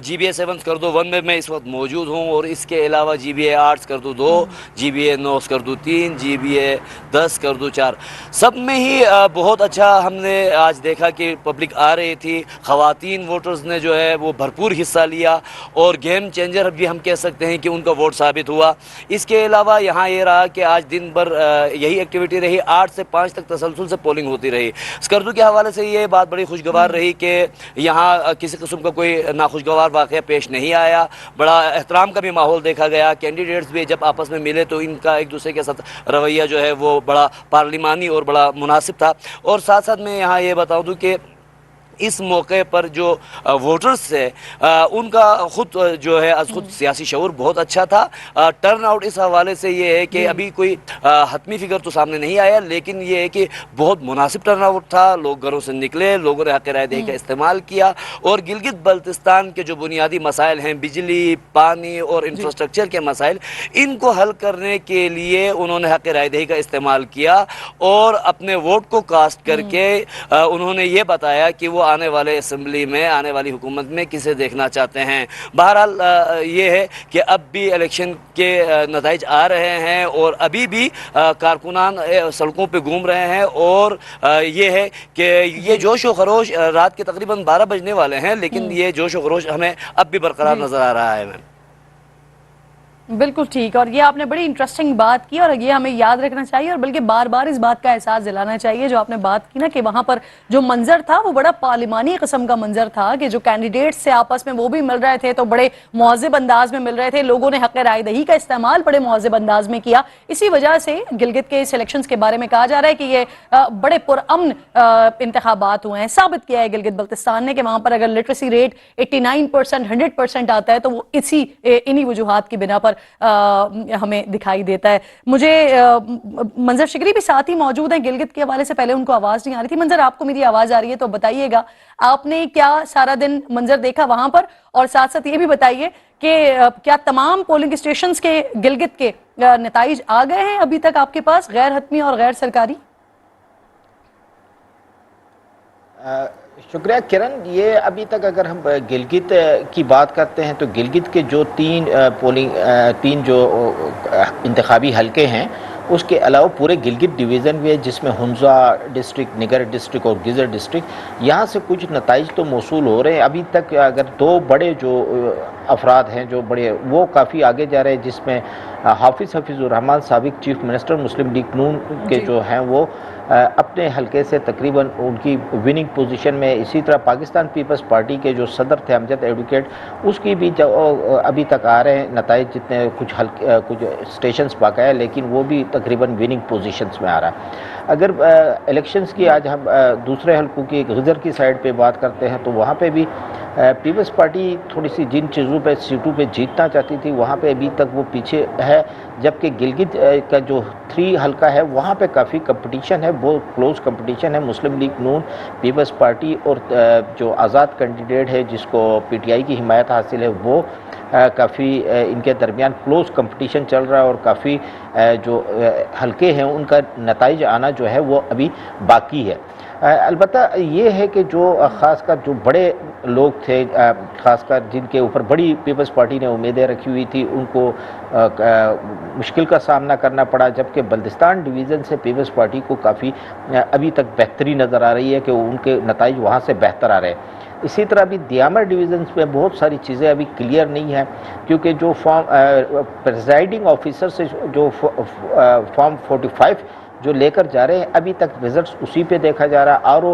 جی بی اے 7 اسکردو 1 میں میں اس وقت موجود ہوں، اور اس کے علاوہ جی بی اے 8 اسکردو 2، جی بی اے 9 اسکردو 3، جی بی اے 10 اسکردو 4، سب میں ہی بہت اچھا ہم نے آج دیکھا کہ پبلک آ رہی تھی، خواتین ووٹرز نے جو ہے وہ بھرپور حصہ لیا، اور گیم چینجر بھی ہم کہہ سکتے ہیں کہ ان کا ووٹ ثابت ہوا۔ اس کے علاوہ یہاں یہ رہا کہ آج دن بھر یہی ایکٹیویٹی رہی، 8 سے 5 تک تسلسل سے پولنگ ہوتی رہی۔ اسکردو کے حوالے سے یہ بات بڑی خوشگوار رہی کہ یہاں کسی قسم کا کوئی ناخوشگوار واقعہ پیش نہیں آیا، بڑا احترام کا بھی ماحول دیکھا گیا۔ کینڈیڈیٹس بھی جب آپس میں ملے تو ان کا ایک دوسرے کے ساتھ رویہ جو ہے وہ بڑا پارلیمانی اور بڑا مناسب تھا۔ اور ساتھ ساتھ میں یہاں یہ بتا دوں کہ اس موقع پر جو ووٹرز ہے ان کا خود جو ہے خود سیاسی شعور بہت اچھا تھا۔ ٹرن آؤٹ اس حوالے سے یہ ہے کہ ابھی کوئی حتمی فگر تو سامنے نہیں آیا، لیکن یہ ہے کہ بہت مناسب ٹرن آؤٹ تھا، لوگ گھروں سے نکلے، لوگوں نے حق رائے دہی کا استعمال کیا، اور گلگت بلتستان کے جو بنیادی مسائل ہیں، بجلی، پانی اور انفراسٹرکچر کے مسائل، ان کو حل کرنے کے لیے انہوں نے حق رائے دہی کا استعمال کیا، اور اپنے ووٹ کو کاسٹ کر کے انہوں نے یہ بتایا کہ وہ آنے والے اسمبلی میں, آنے والی حکومت میں کسے دیکھنا چاہتے ہیں. بہرحال یہ ہے کہ اب بھی الیکشن کے نتائج آ رہے ہیں اور ابھی بھی کارکنان سڑکوں پہ گھوم رہے ہیں, اور یہ ہے کہ یہ جوش و خروش رات کے تقریباً 12 بجنے والے ہیں, لیکن یہ جوش و خروش ہمیں اب بھی برقرار نظر آ رہا ہے. میم بالکل ٹھیک, اور یہ آپ نے بڑی انٹرسٹنگ بات کی, اور یہ ہمیں یاد رکھنا چاہیے, اور بلکہ بار بار اس بات کا احساس دلانا چاہیے جو آپ نے بات کی نا, کہ وہاں پر جو منظر تھا وہ بڑا پارلیمانی قسم کا منظر تھا, کہ جو کینڈیڈیٹس سے آپس میں وہ بھی مل رہے تھے تو بڑے مہذب انداز میں مل رہے تھے, لوگوں نے حق رائے دہی کا استعمال بڑے مہذب انداز میں کیا. اسی وجہ سے گلگت کے اس الیکشنز کے بارے میں کہا جا رہا ہے کہ یہ بڑے پرامن انتخابات ہوئے ہیں. ثابت کیا ہے گلگت بلتستان نے کہ وہاں پر اگر لٹریسی ریٹ 89%, 100% آتا ہے تو وہ انہی وجوہات کی بنا پر ہمیں دکھائی دیتا ہے. مجھے منظر شکری بھی ساتھ ہی موجود ہیں گلگت کے حوالے سے, پہلے ان کو آواز نہیں آ رہی تھی. منظر, آپ کو میری آواز آ رہی ہے تو بتائیے گا آپ نے کیا سارا دن منظر دیکھا وہاں پر, اور ساتھ ساتھ یہ بھی بتائیے کہ کیا تمام پولنگ اسٹیشنز کے گلگت کے نتائج آ گئے ہیں ابھی تک آپ کے پاس, غیر حتمی اور غیر سرکاری؟ شکریہ کرن. یہ ابھی تک اگر ہم گلگت کی بات کرتے ہیں تو گلگت کے جو تین جو انتخابی حلقے ہیں اس کے علاوہ پورے گلگت ڈویژن بھی ہے, جس میں ہنزا ڈسٹرکٹ, نگر ڈسٹرکٹ اور گیزر ڈسٹرکٹ, یہاں سے کچھ نتائج تو موصول ہو رہے ہیں. ابھی تک اگر 2 بڑے جو افراد ہیں جو بڑے, وہ کافی آگے جا رہے ہیں, جس میں حافظ الرحمان سابق چیف منسٹر مسلم لیگ نون کے جو ہیں وہ اپنے حلقے سے تقریباً ان کی وننگ پوزیشن میں. اسی طرح پاکستان پیپلز پارٹی کے جو صدر تھے امجد ایڈوکیٹ, اس کی بھی ابھی تک آ رہے ہیں نتائج, جتنے کچھ اسٹیشنز باقی ہے, لیکن وہ بھی تقریباً وننگ پوزیشنز میں آ رہا ہے. اگر الیکشنز کی آج ہم دوسرے حلقوں کی غزر کی سائڈ پہ بات کرتے ہیں تو وہاں پہ بھی پیپلز پارٹی تھوڑی سی جن چیزوں پہ سیٹوں پہ جیتنا چاہتی تھی وہاں پہ ابھی تک وہ پیچھے ہے, جبکہ گلگت کا جو 3 حلقہ ہے وہاں پہ کافی کمپٹیشن ہے, بہت کلوز کمپٹیشن ہے. مسلم لیگ نون, پیپلز پارٹی اور جو آزاد کینڈیڈیٹ ہے جس کو پی ٹی آئی کی حمایت حاصل ہے, وہ کافی ان کے درمیان کلوز کمپٹیشن چل رہا ہے, اور کافی جو حلقے ہیں ان کا نتائج آنا جو ہے وہ ابھی باقی ہے. البتہ یہ ہے کہ جو خاص کر جو بڑے لوگ تھے, خاص کر جن کے اوپر بڑی پیپلز پارٹی نے امیدیں رکھی ہوئی تھی, ان کو مشکل کا سامنا کرنا پڑا, جبکہ بلتستان ڈویژن سے پیپلز پارٹی کو کافی ابھی تک بہتری نظر آ رہی ہے کہ ان کے نتائج وہاں سے بہتر آ رہے ہیں. اسی طرح بھی دیامر ڈویژنز میں بہت ساری چیزیں ابھی کلیئر نہیں ہیں, کیونکہ جو پریزائڈنگ آفیسر سے جو فارم 45 جو لے کر جا رہے ہیں, ابھی تک ریزلٹس اسی پہ دیکھا جا رہا ہے. آر او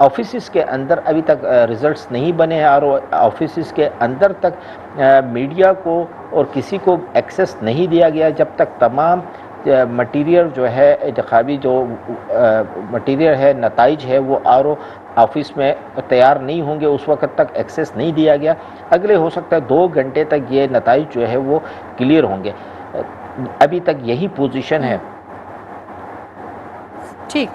آفیسز کے اندر ابھی تک ریزلٹس نہیں بنے ہیں, آر او آفیسز کے اندر تک میڈیا کو اور کسی کو ایکسیس نہیں دیا گیا جب تک تمام مٹیریل جو ہے انتخابی جو مٹیریل ہے, نتائج ہے, وہ آر او آفس میں تیار نہیں ہوں گے, اس وقت تک ایکسیس نہیں دیا گیا. اگلے ہو سکتا ہے 2 گھنٹے تک یہ نتائج جو ہے وہ کلیئر ہوں گے. ابھی تک یہی پوزیشن ہے. ٹھیک.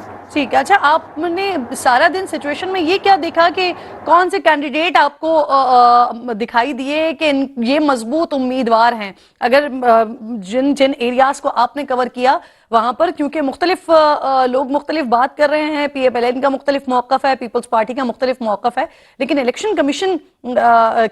اچھا, آپ نے سارا دن سچویشن میں یہ کیا دیکھا کہ کون سے کینڈیڈیٹ آپ کو دکھائی دیے کہ یہ مضبوط امیدوار ہیں, اگر جن ایریاز کو آپ نے کور کیا وہاں پر, کیونکہ مختلف لوگ مختلف بات کر رہے ہیں, پی ایف ایل این کا مختلف موقف ہے, پیپلز پارٹی کا مختلف موقف ہے, لیکن الیکشن کمیشن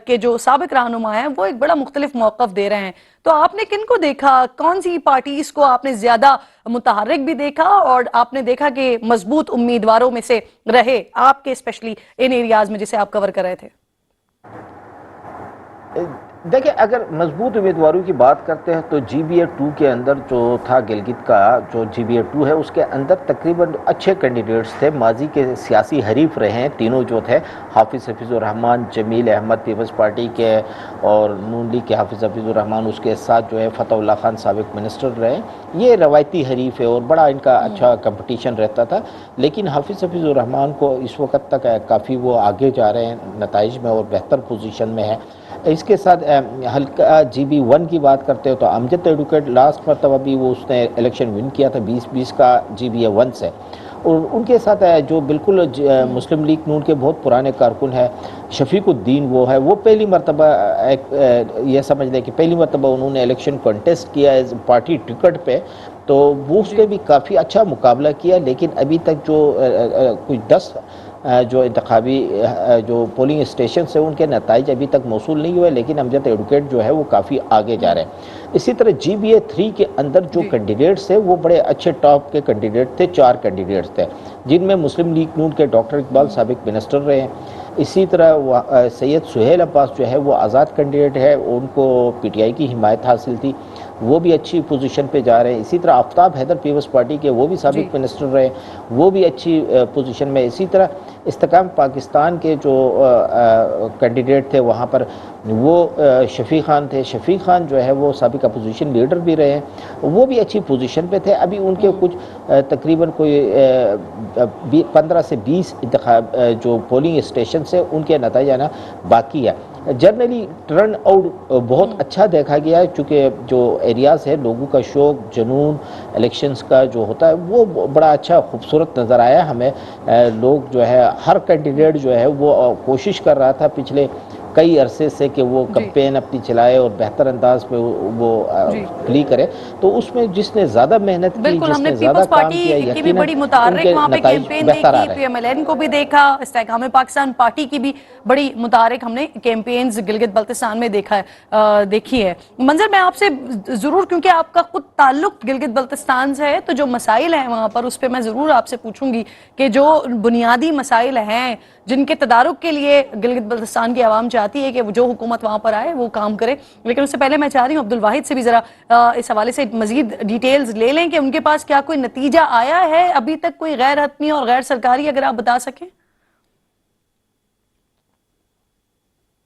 کے جو سابق رہنما ہیں وہ ایک بڑا مختلف موقف دے رہے ہیں. تو آپ نے کن کو دیکھا, کون سی پارٹیز کو آپ نے زیادہ متحرک بھی دیکھا, اور آپ نے دیکھا کہ مضبوط امیدواروں میں سے رہے آپ کے اسپیشلی ان ایریاز میں جسے آپ کور کر رہے تھے؟ دیکھیں, اگر مضبوط امیدواروں کی بات کرتے ہیں تو جی بی اے 2 کے اندر جو تھا گلگت کا جو جی بی اے 2 ہے, اس کے اندر تقریباً اچھے کینڈیڈیٹس تھے, ماضی کے سیاسی حریف رہے ہیں تینوں جو تھے, حافظ الرحمان, جمیل احمد پیپلز پارٹی کے, اور نون لیگ کے حافظ الرحمان, اس کے ساتھ جو ہے فتح اللہ خان سابق منسٹر رہے. یہ روایتی حریف ہے اور بڑا ان کا اچھا کمپٹیشن رہتا تھا, لیکن حافظ الرحمان کو اس وقت تک کافی وہ آگے جا رہے ہیں نتائج میں اور بہتر پوزیشن میں ہے. اس کے ساتھ حلقہ جی بی 1 کی بات کرتے ہو تو امجد ایڈوکیٹ لاسٹ مرتبہ بھی وہ اس نے الیکشن ون کیا تھا 2020 کا جی بی اے 1 سے, اور ان کے ساتھ جو بالکل مسلم لیگ نون کے بہت پرانے کارکن ہیں شفیق الدین, وہ پہلی مرتبہ یہ سمجھ لیں کہ پہلی مرتبہ انہوں نے الیکشن کنٹیسٹ کیا ایز پارٹی ٹکٹ پہ, تو وہ اس نے بھی کافی اچھا مقابلہ کیا, لیکن ابھی تک جو کچھ 10 जो इंतखाबी जो पोलिंग स्टेशन है उनके नताइज अभी तक मौसूल नहीं हुए, लेकिन अमजद एडवोकेट जो है वो काफ़ी आगे जा रहे हैं। इसी तरह GBA 3 के अंदर जो कैंडिडेट्स थे वो बड़े अच्छे टॉप के कैंडिडेट थे, 4 कैंडिडेट्स थे, जिनमें मुस्लिम लीग नून के डॉक्टर इकबाल साबिक मिनिस्टर रहे हैं। इसी तरह सैयद सुहेल अब्बास जो है वो आज़ाद कैंडिडेट है, उनको PTI की हिमायत हासिल थी, वो भी अच्छी पोजीशन पे जा रहे हैं। इसी तरह आफ्ताब हैदर पीपल्स पार्टी के वो भी साबिक मिनिस्टर रहे, वो भी अच्छी पोजीशन में। इसी तरह इस्तेकाम पाकिस्तान के जो कैंडिडेट थे वहाँ पर वो शफीक खान थे। शफीक खान जो है वो साबिक अपोजिशन लीडर भी रहे हैं, वो भी अच्छी पोजीशन पे थे। अभी उनके कुछ तकरीबन कोई 15 से 20 जो पोलिंग स्टेशन से उनके नतीजे आना बाकी है। जनरली टर्न आउट बहुत अच्छा देखा गया है, चूँकि जो एरियाज़ है लोगों का शौक जुनून इलेक्शंस का जो होता है वो बड़ा अच्छा खूबसूरत नज़र आया हमें। लोग जो है हर कैंडिडेट जो है वो कोशिश कर रहा था पिछले कई अरसे से कि वो कैंपेन अपनी चलाए और बेहतर अंदाज पे वो प्ली करे। तो उसमें जिसने ज़्यादा मेहनत की, जिसने ज़्यादा काम किया, की भी बड़ी मुतारिक वहाँ पे कैंपेन देखी, PMLN को भी देखा, इस्तेकाम पाकिस्तान पार्टी की भी बड़ी मुतारिक हमने कैंपेन्स गिलगित बल्तिस्तान में देखी है। मंजर, मैं आपसे ज़रूर, क्योंकि आपका खुद ताल्लुक गिलगित बल्तिस्तान से है, तो जो मसाइल हैं वहाँ पर उस पर मैं ज़रूर आपसे पूछूंगी कि जो बुनियादी मसाइल हैं जिनके तदारुक के लिए गिलगित बल्तिस्तान की आवाम चाहती है कि जो हुकूमत वहाँ पर आए वो काम करे, लेकिन उससे पहले मैं चाह रही हूँ अब्दुल वाहिद से भी ज़रा इस हवाले से मज़ीद डिटेल्स ले लें कि उनके पास क्या कोई नतीजा आया है अभी तक, कोई गैर हतमी और गैर सरकारी, अगर आप बता सकें।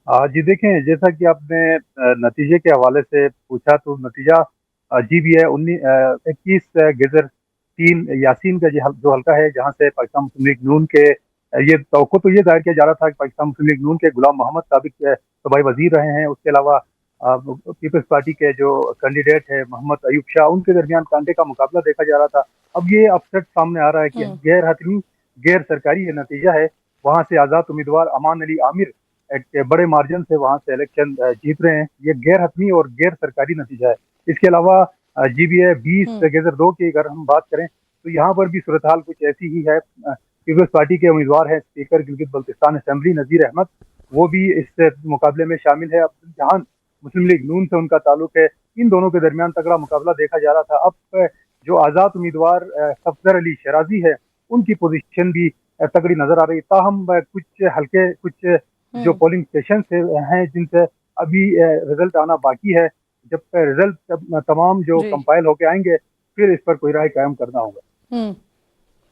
जी देखें, जैसा कि आपने नतीजे के हवाले से पूछा, तो नतीजा GBA 21 गेज़र 3 यासीन का जो हल्का है, जहाँ से पाकिस्तान मुस्लिम लीग नून के ये तवक्को तो ये जाहिर किया जा रहा था कि पाकिस्तान मुस्लिम लीग नून के गुलाम मोहम्मद साबिक सूबाई वजीर रहे हैं। उसके अलावा पीपल्स पार्टी के जो कैंडिडेट है मोहम्मद अयूब शाह, उनके दरमियान कांटे का मुकाबला देखा जा रहा था। अब ये अपसेट सामने आ रहा है कि गैर हतमी गैर सरकारी ये नतीजा है। वहाँ से आज़ाद उम्मीदवार अमान अली आमिर एक बड़े मार्जिन से वहाँ से इलेक्शन जीत रहे हैं। ये गैर हतमी और गैर सरकारी नतीजा है। इसके अलावा GBA 20 गेज़र 2 की अगर हम बात करें तो यहाँ पर भी सूरत हाल कुछ ऐसी ही है। पीपल्स पार्टी के उम्मीदवार हैं स्पीकर गिलगित बल्तिस्तान असेंबली नज़ीर अहमद, वो भी इस मुकाबले में शामिल है। अब्दुल जहान मुस्लिम लीग नून से उनका ताल्लुक है। इन दोनों के दरमियान तगड़ा मुकाबला देखा जा रहा था। अब जो आज़ाद उम्मीदवार सफदर अली शराजी है, उनकी पोजीशन भी तगड़ी नजर आ रही। ताहम कुछ हल्के कुछ जो पोलिंग स्टेशन से हैं जिनसे अभी रिजल्ट आना बाकी है। जब रिजल्ट तमाम जो कंपाइल होके आएंगे फिर इस पर कोई राय कायम करना होगा।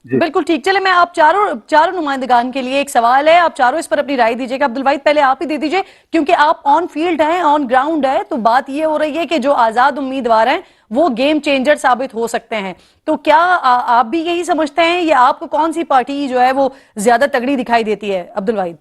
बिल्कुल ठीक। चले, मैं आप चारों नुमाइंदगान के लिए एक सवाल है, आप चारों इस पर अपनी राय दीजिएगा। अब्दुल वाहिद पहले आप ही दे दीजिए, क्योंकि आप ऑन फील्ड हैं, ऑन ग्राउंड है, तो बात ये हो रही है कि जो आजाद उम्मीदवार हैं वो गेम चेंजर साबित हो सकते हैं। तो क्या आप भी यही समझते हैं, या आपको कौन सी पार्टी जो है वो ज्यादा तगड़ी दिखाई देती है? अब्दुल वाहिद।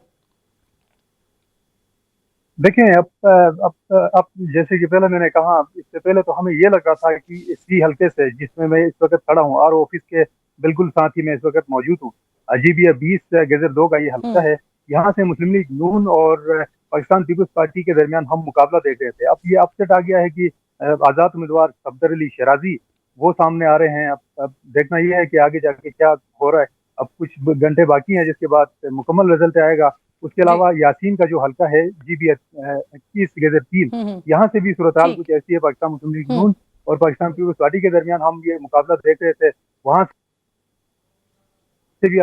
देखें, अब जैसे कि पहले मैंने कहा, इससे पहले तो हमें ये लग रहा था कि इसी हल्के से जिसमें मैं इस वक्त खड़ा हूँ और ऑफिस के बिल्कुल साथ ही मैं इस वक्त मौजूद हूँ, GBA 20 गेज़र 2 का ये हल्का है। यहाँ से मुस्लिम लीग नून और पाकिस्तान पीपल्स पार्टी के दरमियान हम मुकाबला देख रहे थे। अब ये अपसेट आ गया है कि आज़ाद उम्मीदवार सफदर अली शराजी वो सामने आ रहे हैं। अब देखना ये है कि आगे जाके क्या हो रहा है। अब कुछ घंटे बाकी हैं जिसके बाद मुकम्मल रिजल्ट आएगा। उसके अलावा यासीन का जो हल्का है GBA 21 गेज़र 3, यहाँ से भी सूरत हाल कुछ ऐसी है। पाकिस्तान मुस्लिम लीग नून और पाकिस्तान पीपल्स पार्टी के दरमियान हम ये मुकाबला देख रहे थे। वहाँ से भी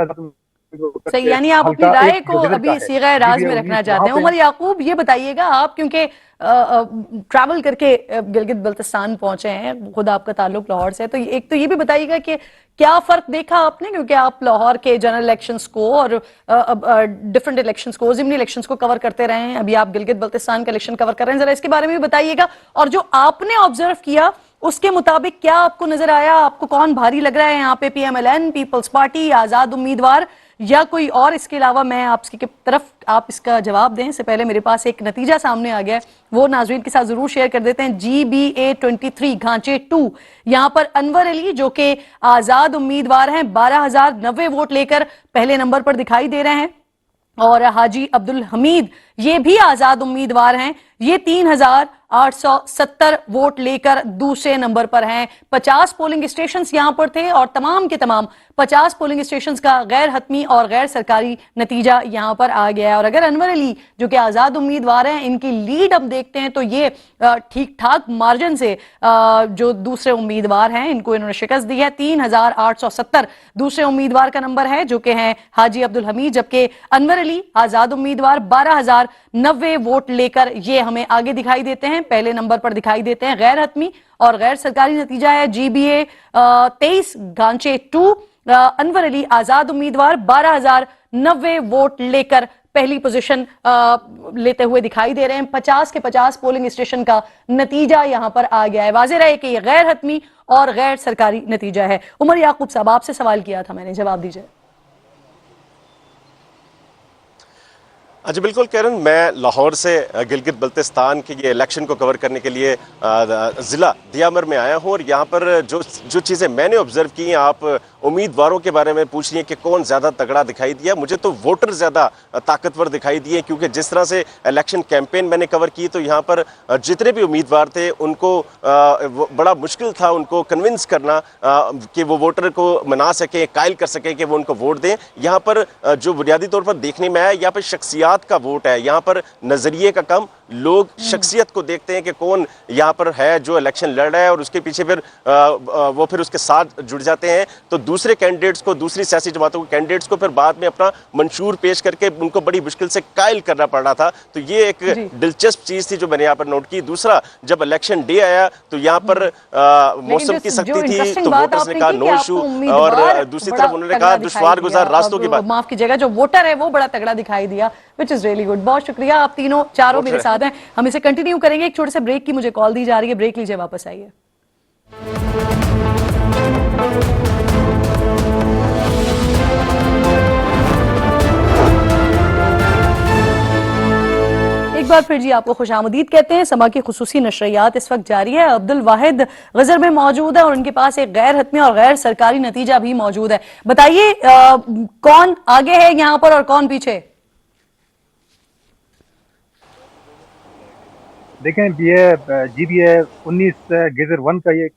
सही, यानी आप अपनी राय को अभी सीगा राज में रखना चाहते हैं। उमर याकूब, ये बताइएगा आप, क्योंकि ट्रैवल करके गिलगित बल्तिस्तान पहुंचे हैं, खुद आपका ताल्लुक लाहौर से है, तो एक तो ये भी बताइएगा कि क्या फर्क देखा आपने, क्योंकि आप लाहौर के जनरल इलेक्शंस को और डिफरेंट इलेक्शंस को, ज़िमनी इलेक्शंस को कवर करते रहे हैं, अभी आप गिलगित बल्तिस्तान का इलेक्शन कवर कर रहे हैं, जरा इसके बारे में भी बताइएगा। और जो आपने ऑब्जर्व किया उसके मुताबिक क्या आपको नजर आया? आपको कौन भारी लग रहा है यहाँ पे, PMLN, पीपल्स पार्टी, आजाद उम्मीदवार, या कोई और? इसके अलावा मैं आपकी तरफ आप इसका जवाब दें इससे पहले मेरे पास एक नतीजा सामने आ गया है, वो नाज़रीन के साथ जरूर शेयर कर देते हैं। GBA 23 घांचे 2, यहाँ पर अनवर अली जो कि आजाद उम्मीदवार हैं 12,090 वोट लेकर पहले नंबर पर दिखाई दे रहे हैं, और हाजी अब्दुल हमीद ये भी आजाद उम्मीदवार हैं, ये 2,870 वोट लेकर दूसरे नंबर पर हैं। 50 पोलिंग स्टेशंस यहां पर थे और तमाम के तमाम 50 पोलिंग स्टेशंस का गैर हतमी और गैर सरकारी नतीजा यहां पर आ गया है। और अगर अनवर अली जो कि आजाद उम्मीदवार हैं, इनकी लीड अब देखते हैं तो ये ठीक ठाक मार्जिन से जो दूसरे उम्मीदवार हैं इनको इन्होंने शिकस्त दी है। 3,870 दूसरे उम्मीदवार का नंबर है जो कि हैं हाजी अब्दुल हमीद, जबकि अनवर अली आजाद उम्मीदवार 12,090 वोट लेकर ये हमें आगे दिखाई देते हैं, पहले नंबर पर दिखाई देते हैं। गैर हतमी और गैर सरकारी नतीजा है GBA 23 गांचे 2, अनवर अली आजाद उम्मीदवार 12,090 वोट लेकर पहली पोजीशन लेते हुए दिखाई दे रहे हैं। 50 के 50 पोलिंग स्टेशन का नतीजा यहां पर आ गया है। वाज़ेह रहे कि ये गैर हतमी और गैर सरकारी नतीजा है। उमर याकूब साहब, आपसे सवाल किया था मैंने, जवाब दीजिए। जी बिल्कुल किरण, मैं लाहौर से गिलगित बल्तिस्तान के ये इलेक्शन को कवर करने के लिए ज़िला दियामर में आया हूँ और यहाँ पर जो चीज़ें मैंने ऑब्जर्व की हैं, आप उम्मीदवारों के बारे में पूछ रही हैं कि कौन ज़्यादा तगड़ा दिखाई दिया। मुझे तो वोटर ज़्यादा ताकतवर दिखाई दिए, क्योंकि जिस तरह से इलेक्शन कैंपेन मैंने कवर की तो यहाँ पर जितने भी उम्मीदवार थे उनको बड़ा मुश्किल था उनको कन्विंस करना कि वो वोटर को मना सकें, कायल कर सकें कि वो उनको वोट दें। यहाँ पर जो बुनियादी तौर पर देखने में आया, यहाँ पर शख्सियात का वोट है, यहाँ पर नजरिए का कम, लोग शख्सियत को देखते हैं कि कौन यहाँ पर है जो इलेक्शन लड़ रहा है और उसके पीछे फिर वो फिर उसके साथ जुड़ जाते हैं। तो दूसरे कैंडिडेट्स को, दूसरी सियासी जमातों के कैंडिडेट्स को फिर बाद में अपना मंशूर पेश करके उनको बड़ी मुश्किल से कायल करना पड़ रहा था। तो ये एक दिलचस्प चीज थी जो मैंने यहाँ पर नोट की। दूसरा, जब इलेक्शन डे आया तो यहाँ पर मौसम की सख्ती थी तो वोटर्स ने कहा नो इशू, और दूसरी तरफ उन्होंने कहा दुश्वार गुजार रास्तों की बात। माफ कीजिएगा, जो वोटर है वो बड़ा तगड़ा दिखाई दिया, विच इज रियली गुड। बहुत शुक्रिया, आप तीनों चारों मेरे साथ हैं। हम इसे कंटिन्यू करेंगे। एक छोटे से ब्रेक की मुझे कॉल दी जा रही है, ब्रेक लीजिए, वापस आइए। एक बार फिर जी आपको खुशामदीद कहते हैं। समा की खुसूसी नशरियात इस वक्त जारी है। अब्दुल वाहिद गजर में मौजूद है और उनके पास एक गैर हतमी और गैर सरकारी नतीजा भी मौजूद है। बताइए कौन आगे है यहाँ पर और कौन पीछे? देखें, ये GBA 19 गेजर 1 का ये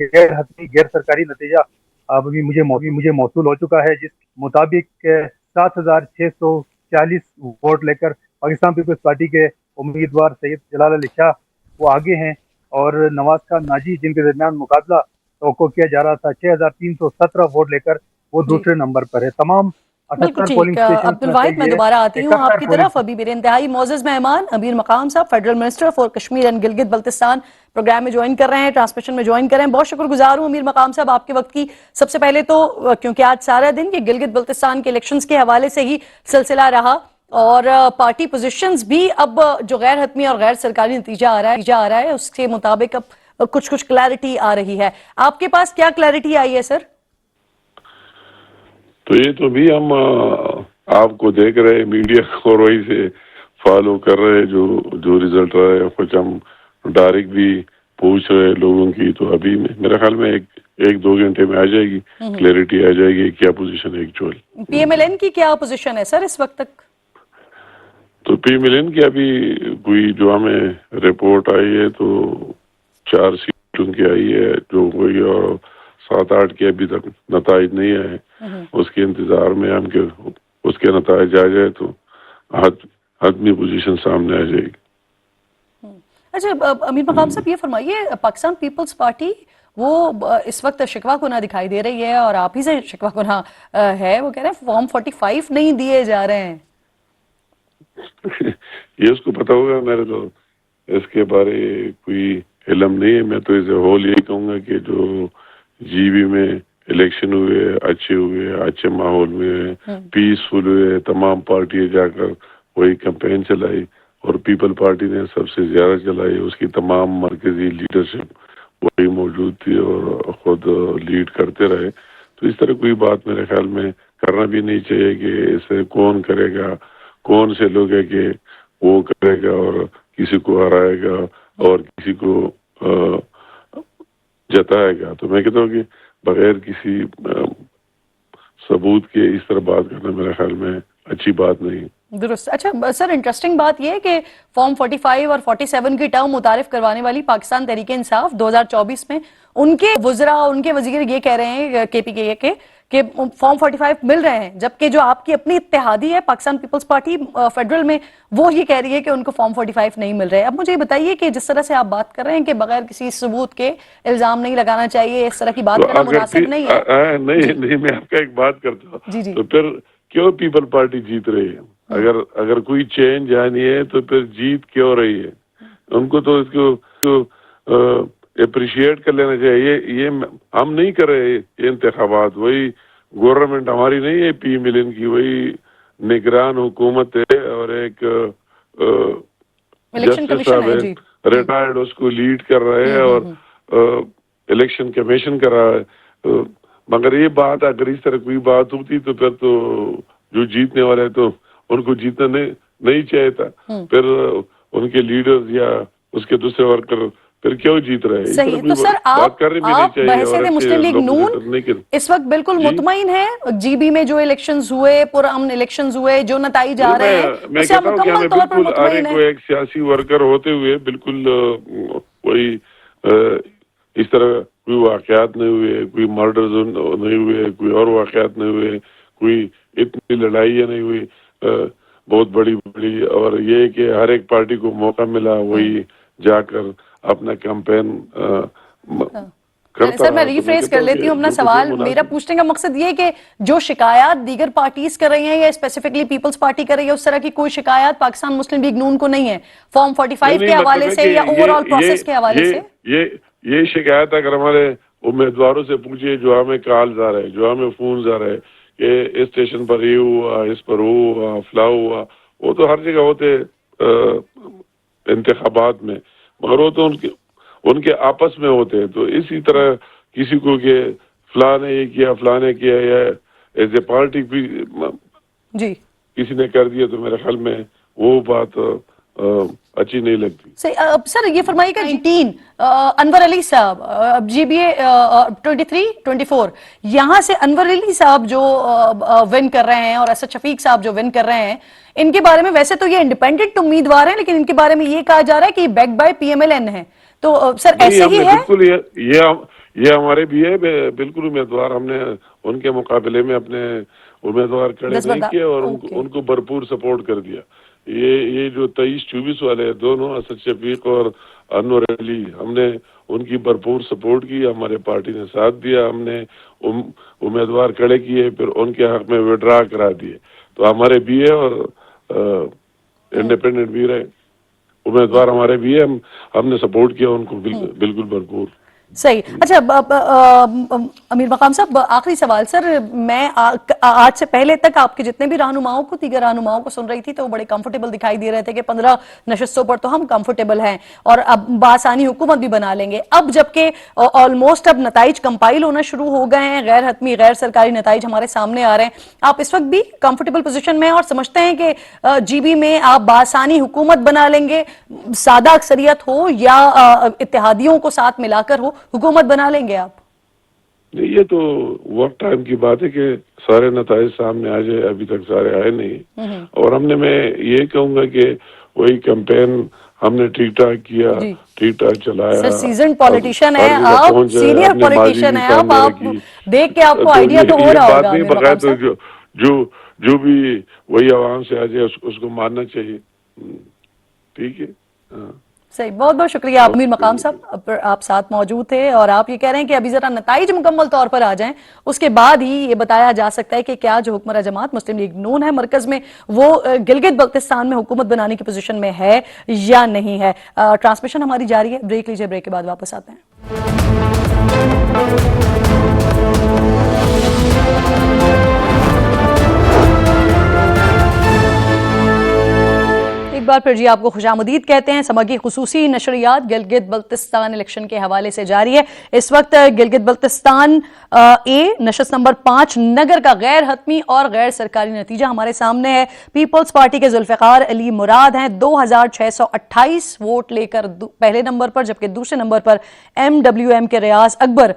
गैर हतमी गैर सरकारी नतीजा अभी मुझे मौसूल हो चुका है, जिस मुताबिक 7,640 वोट लेकर पाकिस्तान पीपल्स पार्टी के उम्मीदवार सैयद जलाल अली शाह वो आगे हैं और नवाज खान नाजी, जिनके दरमियान मुकाबला तो किया जा रहा था, 6,317 वोट लेकर वो दूसरे नंबर पर है। तमाम बिल्कुल ठीक। अब्दुल वाहिद, मैं दोबारा आती हूँ आपकी तरफ। अभी मेरे इंतहाई मोअज़्ज़ज़ मेहमान अमीर मकाम साहब, federal minister for Kashmir and Gilgit Baltistan, program में ज्वाइन कर रहे हैं, ट्रांसमिशन में ज्वाइन कर रहे हैं। बहुत शुक्रगुजार हूँ अमीर मकाम साहब आपके वक्त की। सबसे पहले तो क्योंकि आज सारा दिन ये गिलगित बल्तिस्तान के इलेक्शंस के हवाले से ही सिलसिला रहा और पार्टी पोजीशंस भी अब जो गैर हतमी और गैर सरकारी नतीजा आ रहा है उसके मुताबिक अब कुछ क्लैरिटी आ रही है। आपके पास क्या क्लैरिटी आई है सर? तो ये तो भी हम आपको देख रहे हैं, मीडिया को वही से फॉलो कर रहे हैं, जो रिजल्ट रहा है कुछ हम डायरेक्ट भी पूछ रहे लोगों की। तो अभी मेरे ख्याल में एक दो घंटे में आ जाएगी, क्लैरिटी आ जाएगी क्या पोजीशन है एक्चुअल। PMLN की क्या पोजीशन है सर इस वक्त तक? तो PMLN की अभी कोई जो हमें रिपोर्ट आई है तो 4 सीट उनकी आई है जो कोई, और 7-8 के अभी तक नताइज नहीं आए, उसके इंतजार में हम के उसके नताइज आ जाए तो हतमी पोजीशन सामने आ जाएगी। अच्छा अमीर मकाम साहब, ये फरमाइए, पाकिस्तान पीपल्स पार्टी वो इस वक्त शिकवा गुना दिखाई दे रही है और आप ही से शिकवा गुना है, वो कह रहे हैं फॉर्म 45 नहीं दिए जा रहे हैं। ये उसको पता होगा, मेरे तो इसके बारे कोई इल्म नहीं है। मैं तो इसे होल यही कहूँगा कि जो GB में इलेक्शन हुए अच्छे माहौल में पीसफुल हुए, तमाम पार्टियां जाकर वही कैंपेन चलाई और पीपल पार्टी ने सबसे ज्यादा चलाई, उसकी तमाम मरकजी लीडरशिप वही मौजूद थी और खुद लीड करते रहे। तो इस तरह कोई बात मेरे ख्याल में करना भी नहीं चाहिए कि इसे कौन करेगा, कौन से लोग है कि वो करेगा और किसी को हराएगा और किसी को जताएगा। तो मैं कहता हूँ कि बगैर किसी सबूत के इस तरह बात करना मेरे ख्याल में अच्छी बात नहीं। درست. اچھا سر، انٹرسٹنگ بات یہ ہے کہ فارم 45 اور 47 کی ٹرم متعارف کروانے والی پاکستان تحریک انصاف 2024 میں ان کے وزراء، ان کے وزیر یہ کہہ رہے ہیں کے پی کے کہ فارم 45 مل رہے ہیں، جبکہ جو آپ کی اپنی اتحادی ہے پاکستان پیپلز پارٹی فیڈرل میں، وہ یہ کہہ رہی ہے کہ ان کو فارم 45 نہیں مل رہے. اب مجھے یہ بتائیے کہ جس طرح سے آپ بات کر رہے ہیں کہ بغیر کسی ثبوت کے الزام نہیں لگانا چاہیے، اس طرح کی بات کرنا مناسب نہیں ہے. نہیں، میں آپ کا ایک بات کرتا ہوں. جی تو پھر کیوں پیپل پارٹی جیت رہی ہے؟ اگر کوئی چینج آنی ہے تو پھر جیت کیوں رہی ہے؟ ان کو تو اس کو اپریشیٹ کر لینا چاہیے. یہ ہم نہیں کر رہے یہ انتخابات، وہی گورنمنٹ ہماری نہیں ہے پی ملین کی، وہی نگران حکومت ہے اور ایک جسٹس صاحب ہے ریٹائرڈ، اس کو لیڈ کر رہے ہیں اور الیکشن کمیشن کر رہا ہے. مگر یہ بات اگر اس طرح کوئی بات ہوتی تو پھر تو جو جیتنے والے تو ان کو جیتنا نہیں چاہیے تھا. پھر ان کے لیڈرز یا اس کے دوسرے ورکر پھر کیوں جیت رہے ہیں؟ صحیح ہے. تو سر آپ بحیثیت مسلم لیگ نون اس وقت بالکل مطمئن ہیں جی بی میں جو الیکشنز ہوئے، پرامن الیکشنز ہوئے، جو نتائج آ رہے ہیں، میں اسے آپ مکمل طور پر مطمئن ہیں؟ ایک سیاسی ورکر ہوتے ہوئے بالکل کوئی اس طرح کوئی واقعات نہیں ہوئے، کوئی مرڈرز نہیں ہوئے، کوئی اور واقعات نہیں ہوئے، کوئی اتنی لڑائیاں نہیں ہوئی بہت بڑی. اور یہ کہ ہر ایک پارٹی کو موقع ملا وہی جا کر اپنا کیمپین سر میں ریفریز کر لیتی ہوں اپنا سوال. میرا پوچھنے کا مقصد یہ ہے کہ جو شکایات دیگر پارٹیز کر رہی ہیں یا اسپیسیفکلی پیپلز پارٹی کر رہی ہے، اس طرح کی کوئی شکایات پاکستان مسلم لیگ نون کو نہیں ہے فارم 45 کے حوالے سے یا اوور آل پروسیس کے حوالے سے؟ یہ شکایت اگر ہمارے امیدواروں سے پوچھئے جو ہمیں کالز آ رہے، جو ہمیں فونز آ رہے کہ اس اسٹیشن پر یہ ہوا، اس پر وہ ہوا، فلاں ہوا، وہ تو ہر جگہ ہوتے انتخابات میں، مگر وہ تو ان کے آپس میں ہوتے ہیں. تو اسی طرح کسی کو کہ فلاں نے یہ کیا، فلاں نے کیا، یا ایز اے پارٹی جی کسی نے کر دیا، تو میرے خیال میں وہ بات اچھی نہیں لگتی. سر یہ فرمائیے گا 19 انور علی صاحب جی بی اے 23 24 یہاں سے انور علی صاحب جو ون کر رہے ہیں اور اسد شفیق صاحب جو ون کر رہے ہیں، ان کے بارے میں ویسے تو یہ انڈیپینڈنٹ امیدوار ہیں، لیکن ان کے بارے میں یہ کہا جا رہا ہے کہ یہ back by P M L N ہے. تو سر ایسے ہی ہے؟ بالکل یہ ہمارے بھی ہے بالکل امیدوار. ہم نے ان کے مقابلے میں اپنے امیدوار کھڑے نہیں کیے اور ان کو بھرپور سپورٹ کر دیا. یہ جو 23-24 والے دونوں اسد شفیق اور انور علی، ہم نے ان کی بھرپور سپورٹ کی، ہمارے پارٹی نے ساتھ دیا، ہم نے امیدوار کھڑے کیے، پھر ان کے حق میں وڈرا کرا دیے. تو ہمارے بھی ہے اور انڈیپینڈنٹ بھی رہے امیدوار ہمارے بھی ہے، ہم نے سپورٹ کیا ان کو بالکل بھرپور. صحیح. اچھا امیر مقام صاحب، آخری سوال سر. میں آج سے پہلے تک آپ کے جتنے بھی رہنماؤں کو، دیگر رہنماؤں کو سن رہی تھی تو وہ بڑے کمفرٹیبل دکھائی دے رہے تھے کہ 15 نشستوں پر تو ہم کمفرٹیبل ہیں اور اب بآسانی حکومت بھی بنا لیں گے. اب جبکہ آلموسٹ اب نتائج کمپائل ہونا شروع ہو گئے ہیں، غیر حتمی غیر سرکاری نتائج ہمارے سامنے آ رہے ہیں، آپ اس وقت بھی کمفرٹیبل پوزیشن میں ہیں اور سمجھتے ہیں کہ جی بی میں آپ بآسانی حکومت بنا لیں گے، سادہ اکثریت ہو یا اتحادیوں کو ساتھ ملا کر ہو، حکومت بنا لیں گے آپ؟ یہ تو وقت ٹائم کی بات ہے کہ سارے نتائج سامنے آ جائے. ابھی تک سارے آئے نہیں، اور ہم نے، میں یہ کہوں گا کہ وہی کیمپین ہم نے ٹھیک ٹھاک کیا، ٹھیک ٹھاک چلایا. سر سیزنڈ پولیٹیشین ہے آپ، سینئر پولیٹیشین ہے آپ دیکھ کے آپ کو آئیڈیا تو ہو رہا ہوگا. بغیر تو جو بھی وہی عوام سے آ جائے اس کو ماننا چاہیے. ٹھیک ہے. صحیح. بہت بہت شکریہ امیر مقام صاحب، آپ ساتھ موجود تھے اور آپ یہ کہہ رہے ہیں کہ ابھی ذرا نتائج مکمل طور پر آ جائیں، اس کے بعد ہی یہ بتایا جا سکتا ہے کہ کیا جو حکمراں جماعت مسلم لیگ نون ہے مرکز میں، وہ گلگت بلتستان میں حکومت بنانے کی پوزیشن میں ہے یا نہیں ہے. ٹرانسمیشن ہماری جاری ہے، بریک لیجئے، بریک کے بعد واپس آتے ہیں. ایک بار پھر جی آپ کو خوش آمدید کہتے ہیں. سما کی خصوصی نشریات گلگت بلتستان الیکشن کے حوالے سے جاری ہے. اس وقت گلگت بلتستان اے نشست نمبر 5 نگر کا غیر حتمی اور غیر سرکاری نتیجہ ہمارے سامنے ہے. پیپلز پارٹی کے ذوالفقار علی مراد ہیں 2628 ووٹ لے کر پہلے نمبر پر، جبکہ دوسرے نمبر پر MWM کے ریاض اکبر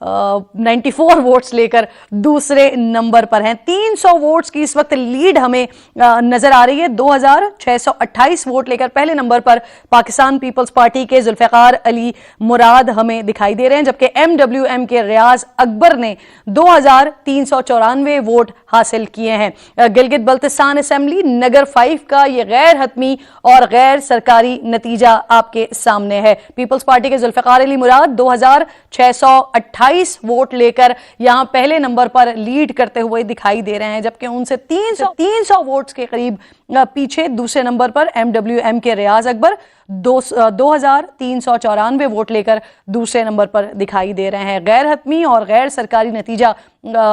94 वोट्स लेकर दूसरे नंबर पर हैं। 300 वोट्स की इस वक्त लीड हमें नजर आ रही है। 2628 वोट लेकर पहले नंबर पर पाकिस्तान पीपल्स पार्टी के जुल्फिकार अली मुराद हमें दिखाई दे रहे हैं, जबकि MWM के रियाज अकबर ने 2394 वोट हासिल किए हैं। गिलगित बल्तिस्तान असेंबली नगर 5 का ये गैर हतमी और गैर सरकारी नतीजा आपके सामने है। पीपल्स पार्टी के जुल्फिकार अली मुराद 2628 वोट लेकर यहां पहले नंबर पर लीड करते हुए दिखाई दे रहे हैं, जबकि उनसे 300 वोट्स के करीब पीछे दूसरे नंबर पर MWM के रियाज अकबर 2394 वोट लेकर दूसरे नंबर पर दिखाई दे रहे हैं। गैर हतमी और गैर सरकारी नतीजा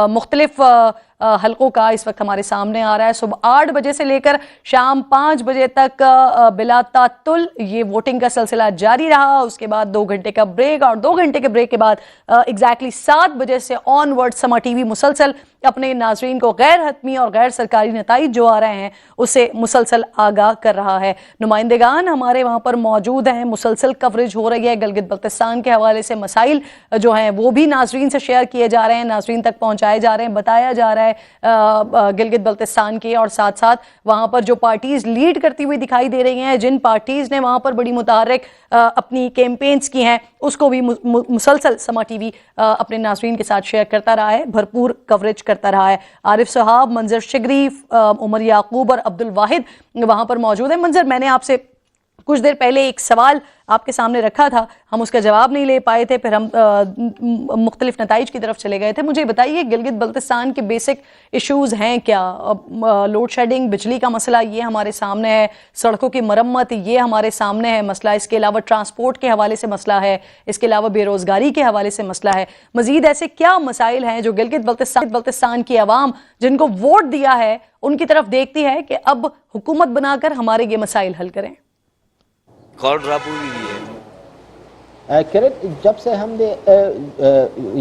मुख्तलिफ हलकों का इस वक्त हमारे सामने आ रहा है। सुबह 8 बजे से लेकर शाम 5 बजे तक बिला तातुल ये वोटिंग का सिलसिला जारी रहा। उसके बाद 2 घंटे का ब्रेक, और 2 घंटे के ब्रेक के बाद एग्जैक्टली 7 बजे से ऑनवर्ड समा टीवी मुसलसल अपने नाजरीन को गैर हतमी और गैर सरकारी नताइज जो आ रहे हैं उससे मुसलसल आगाह कर रहा है। नुमाइंदेगान हमारे वहाँ पर मौजूद हैं, मुसलसल कवरेज हो रही है। गिलगित बल्तिस्तान के हवाले से मसाइल जो हैं वो भी नाजरीन से शेयर किए जा रहे हैं, नाजरीन तक पहुँचाए जा रहे हैं, बताया जा रहा है गिलगित बल्तिस्तान के, और साथ साथ वहाँ पर जो पार्टीज लीड करती हुई दिखाई दे रही हैं, जिन पार्टीज ने वहाँ पर बड़ी मुतहर्रिक अपनी कैंपेन्स की हैं, उसको भी मुसलसल समा टीवी अपने नाजरीन के साथ शेयर करता रहा है, भरपूर कवरेज करता रहा है। आरिफ साहब, मंजर शिगरी, उमर याकूब और अब्दुल वाहिद वहाँ पर मौजूद है। मंजर, मैंने आपसे कुछ देर पहले एक सवाल आपके सामने रखा था, हम उसका जवाब नहीं ले पाए थे, फिर हम मुख्तलिफ नताइज की तरफ चले गए थे। मुझे बताइए गिलगित बल्तिस्तान के बेसिक इश्यूज हैं क्या? लोड शेडिंग, बिजली का मसला ये हमारे सामने है, सड़कों की मरम्मत ये हमारे सामने है मसला, इसके अलावा ट्रांसपोर्ट के हवाले से मसला है, इसके अलावा बेरोजगारी के हवाले से मसला है। मजीद ऐसे क्या मसाइल हैं जो गिलगित बल्तिस्तान की आवाम जिनको वोट दिया है उनकी तरफ देखती है कि अब हुकूमत बनाकर हमारे ये मसाइल हल करें? कॉल ड्रॉप हुई है। किरण, जब से हमने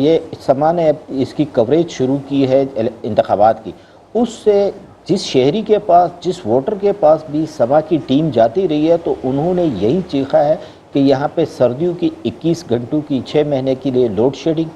ये सामान्य इसकी कवरेज शुरू की है इंतखाबात की, उससे जिस शहरी के पास, जिस वोटर के पास भी सभा की टीम जाती रही है तो उन्होंने यही चीखा है कि यहाँ पे सर्दियों की 21 घंटों की 6 महीने के लिए लोड शेडिंग,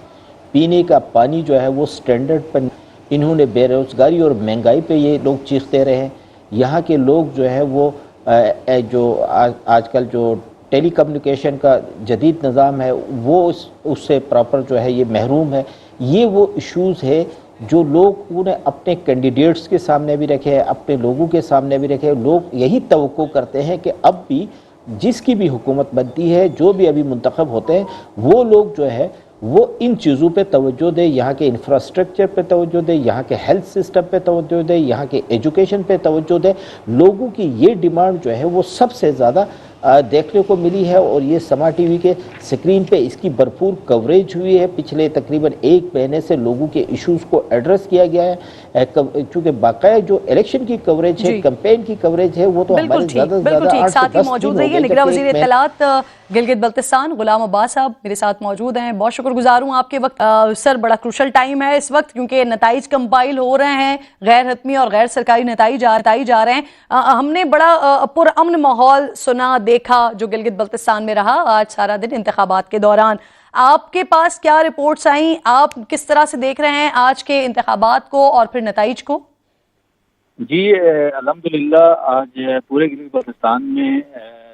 पीने का पानी जो है वो स्टैंडर्ड पर, इन्होंने बेरोज़गारी और महंगाई पे ये लोग चीखते रहे हैं। यहाँ के लोग जो है वो जो आजकल जो टेली कम्युनिकेशन का जदीद निज़ाम है वो उससे प्रॉपर जो है ये महरूम है। ये वो इश्यूज़ है जो लोग उन्हें अपने कैंडिडेट्स के सामने भी रखे हैं, अपने लोगों के सामने भी रखे हैं। लोग यही तवक्को करते हैं कि अब भी जिसकी भी हुकूमत बनती है, जो भी अभी मुंतखब होते हैं, वो लोग जो है वो इन चीज़ों पे तवज्जो दे, यहाँ के इंफ्रास्ट्रक्चर पे तवज्जो दे, यहाँ के हेल्थ सिस्टम पे तवज्जो दे, यहाँ के एजुकेशन पे तवज्जो दे। लोगों की ये डिमांड जो है वो सबसे ज़्यादा देखने को मिली है, और ये समा टीवी के स्क्रीन पे इसकी भरपूर कवरेज हुई है। पिछले तकरीबन 1 महीने से लोगों के इश्यूज़ को एड्रेस किया गया है, चूँकि बाकायदा जो इलेक्शन की कवरेज है, कैंपेन की कवरेज है, वो तो हमारे ज़्यादा से ज़्यादा 8 से 10 मौजूद रहिए। निगरान वज़ीर इत्तलात गिलगित बल्तिस्तान गुलाम अब्बास साहब मेरे साथ मौजूद हैं। बहुत शुक्रगुजार हूँ आपके वक्त। सर, बड़ा क्रूशल टाइम है इस वक्त क्योंकि नताइज कंपाइल हो रहे हैं, गैर हतमी और गैर सरकारी नताइज जा रहे हैं। हमने बड़ा पुरअमन माहौल सुना, देखा जो गिलगित बल्तिस्तान में रहा आज सारा दिन इंतखाबात के दौरान। आपके पास क्या रिपोर्ट्स आई? आप किस तरह से देख रहे हैं आज के इंतखाबात को और फिर नताइज को? जी अल्हम्दुलिल्लाह आज पूरे गिलगित बल्तिस्तान में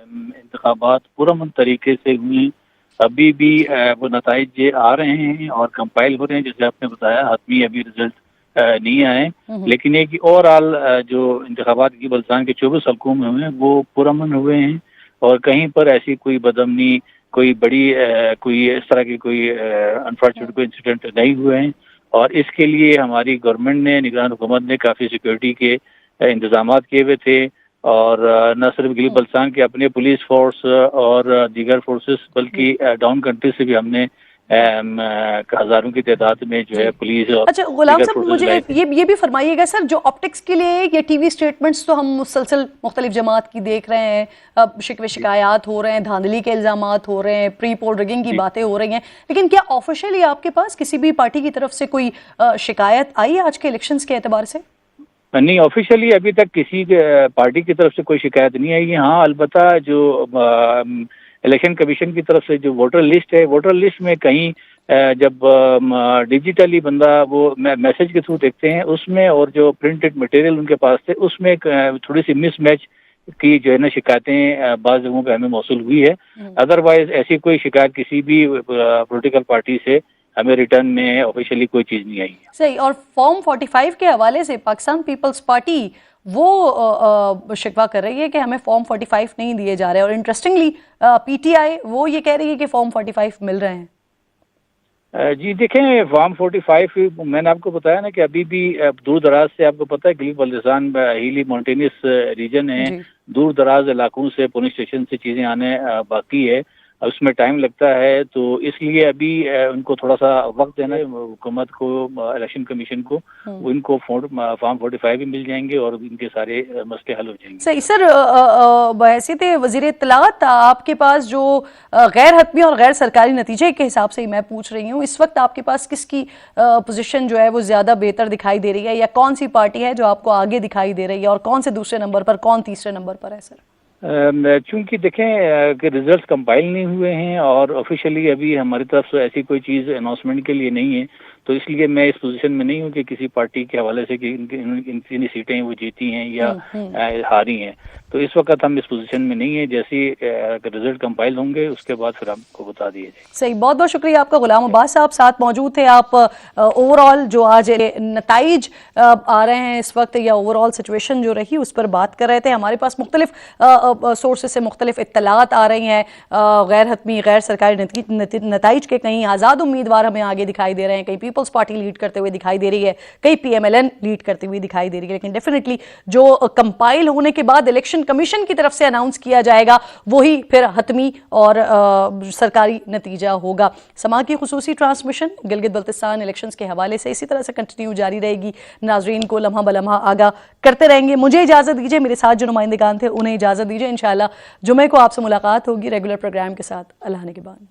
इंतखाबात पुरअमन तरीके से हुई। अभी भी वो नताइज ये आ रहे हैं और कंपाइल हो रहे हैं, जैसे आपने बताया हतमी अभी रिजल्ट नहीं आए, लेकिन एक ओवरऑल जो इंतखाबात की बल्तिस्तान के 24 हल्कों में हुए वो पुरअमन हुए हैं, और कहीं पर ऐसी कोई बदअमनी, कोई बड़ी कोई इस तरह की कोई अनफॉर्चुनेट कोई इंसिडेंट नहीं हुए हैं। और इसके लिए हमारी गवर्नमेंट ने, निगरान हुकूमत ने काफ़ी सिक्योरिटी के इंतजाम किए हुए थे, और न सिर्फ गिलगित बल्तिस्तान के अपने पुलिस फोर्स और दीगर फोर्सेस, बल्कि डाउन कंट्री से भी हमने हजारों की तादाद में जो है पुलिस। अच्छा गुलाम साहब, मुझे ये भी फरमाइएगा सर, जो ऑप्टिक्स के लिए ये टीवी स्टेटमेंट्स तो हम मुसलसल मुख्तलिफ जमात की देख रहे हैं, अब शिकवे शिकायत हो रहे हैं, धांधली के इल्जामात हो रहे हैं, प्री पोल रिगिंग की बातें हो रही हैं, लेकिन क्या ऑफिशियली आपके पास किसी भी पार्टी की तरफ से कोई शिकायत आई आज के इलेक्शंस के एतबार से? नहीं, ऑफिशियली अभी तक किसी पार्टी की तरफ से कोई शिकायत नहीं आई है। हाँ, अलबत्ता जो इलेक्शन कमीशन की तरफ से जो वोटर लिस्ट है, वोटर लिस्ट में कहीं جب ڈیجیٹلی بندہ وہ میسج کے تھرو دیکھتے ہیں اس میں اور جو پرنٹڈ مٹیریل ان کے پاس تھے اس میں تھوڑی سی مس میچ کی جو ہے نا شکایتیں بعض جگہوں پہ ہمیں موصول ہوئی ہے. ادروائز ایسی کوئی شکایت کسی بھی پولیٹیکل پارٹی سے ہمیں ریٹرن میں آفیشیلی کوئی چیز نہیں آئی ہے. صحیح. اور فارم 45 کے حوالے سے پاکستان پیپلز پارٹی وہ شکوہ کر رہی ہے کہ ہمیں فارم 45 نہیں دیے جا رہے, اور انٹرسٹنگلی پی ٹی آئی وہ یہ کہہ رہی ہے کہ فارم 45 مل رہے ہیں. جی دیکھیں فارم 45 میں نے آپ کو بتایا نا کہ ابھی بھی دور دراز سے, آپ کو پتہ ہے گلگت بلتستان ہیلی ماؤنٹینس ریجن ہے, دور دراز علاقوں سے پولیس اسٹیشن سے چیزیں آنے باقی ہے, اس میں ٹائم لگتا ہے, تو اس لیے ابھی ان کو تھوڑا سا وقت دینا ہے حکومت کو, الیکشن کمیشن کو, ان کو فارم 45 بھی مل جائیں گے اور ان کے سارے مسئلے حل ہو جائیں گے. صحیح. سر بحیثیت وزیر اطلاعات آپ کے پاس جو غیر حتمی اور غیر سرکاری نتیجے کے حساب سے میں پوچھ رہی ہوں, اس وقت آپ کے پاس کس کی پوزیشن جو ہے وہ زیادہ بہتر دکھائی دے رہی ہے, یا کون سی پارٹی ہے جو آپ کو آگے دکھائی دے رہی ہے, اور کون سے دوسرے نمبر پر, کون تیسرے نمبر پر ہے سر؟ چونکہ دیکھیں کہ ریزلٹس کمپائل نہیں ہوئے ہیں اور آفیشیلی ابھی ہماری طرف سے ایسی کوئی چیز اناؤنسمنٹ کے لیے نہیں ہے, تو اس لیے میں اس پوزیشن میں نہیں ہوں کہ کسی پارٹی کے حوالے سے کہ ان سیٹیں وہ جیتی ہیں یا ہاری ہیں, تو اس وقت ہم اس پوزیشن میں نہیں ہیں. جیسی ریزلٹ کمپائل ہوں گے اس کے بعد پھر آپ کو بتا دیے جائے. صحیح. بہت بہت شکریہ آپ کا. غلام عباس صاحب ساتھ موجود تھے. آپ اوور آل جو آج نتائج آ رہے ہیں اس وقت, یا اوور آل سچویشن جو رہی اس پر بات کر رہے تھے. ہمارے پاس مختلف سورسز سے مختلف اطلاعات آ رہی ہیں, غیر حتمی غیر سرکاری نتائج کے, کہیں آزاد امیدوار ہمیں آگے دکھائی دے رہے ہیں, کہیں پیپلز پارٹی لیڈ کرتے ہوئے دکھائی دے رہی ہے, کئی P M L N lead کرتے ہوئے دکھائی دے رہی ہے, لیکن ڈیفینیٹلی جو کمپائل ہونے کے بعد الیکشن کمیشن کی طرف سے اناؤنس کیا جائے گا وہی پھر حتمی اور سرکاری نتیجہ ہوگا. سما کی خصوصی ٹرانسمیشن گلگت بلتستان الیکشنز کے حوالے سے اسی طرح سے کنٹینیو جاری رہے گی. ناظرین کو لمحہ بلمحہ آگاہ کرتے رہیں گے. مجھے اجازت دیجیے, میرے ساتھ جو نمائندگان تھے انہیں اجازت دیجیے. انشاءاللہ جمعے کو آپ سے ملاقات ہوگی ریگولر پروگرام کے ساتھ. اللہ نے کے بعد.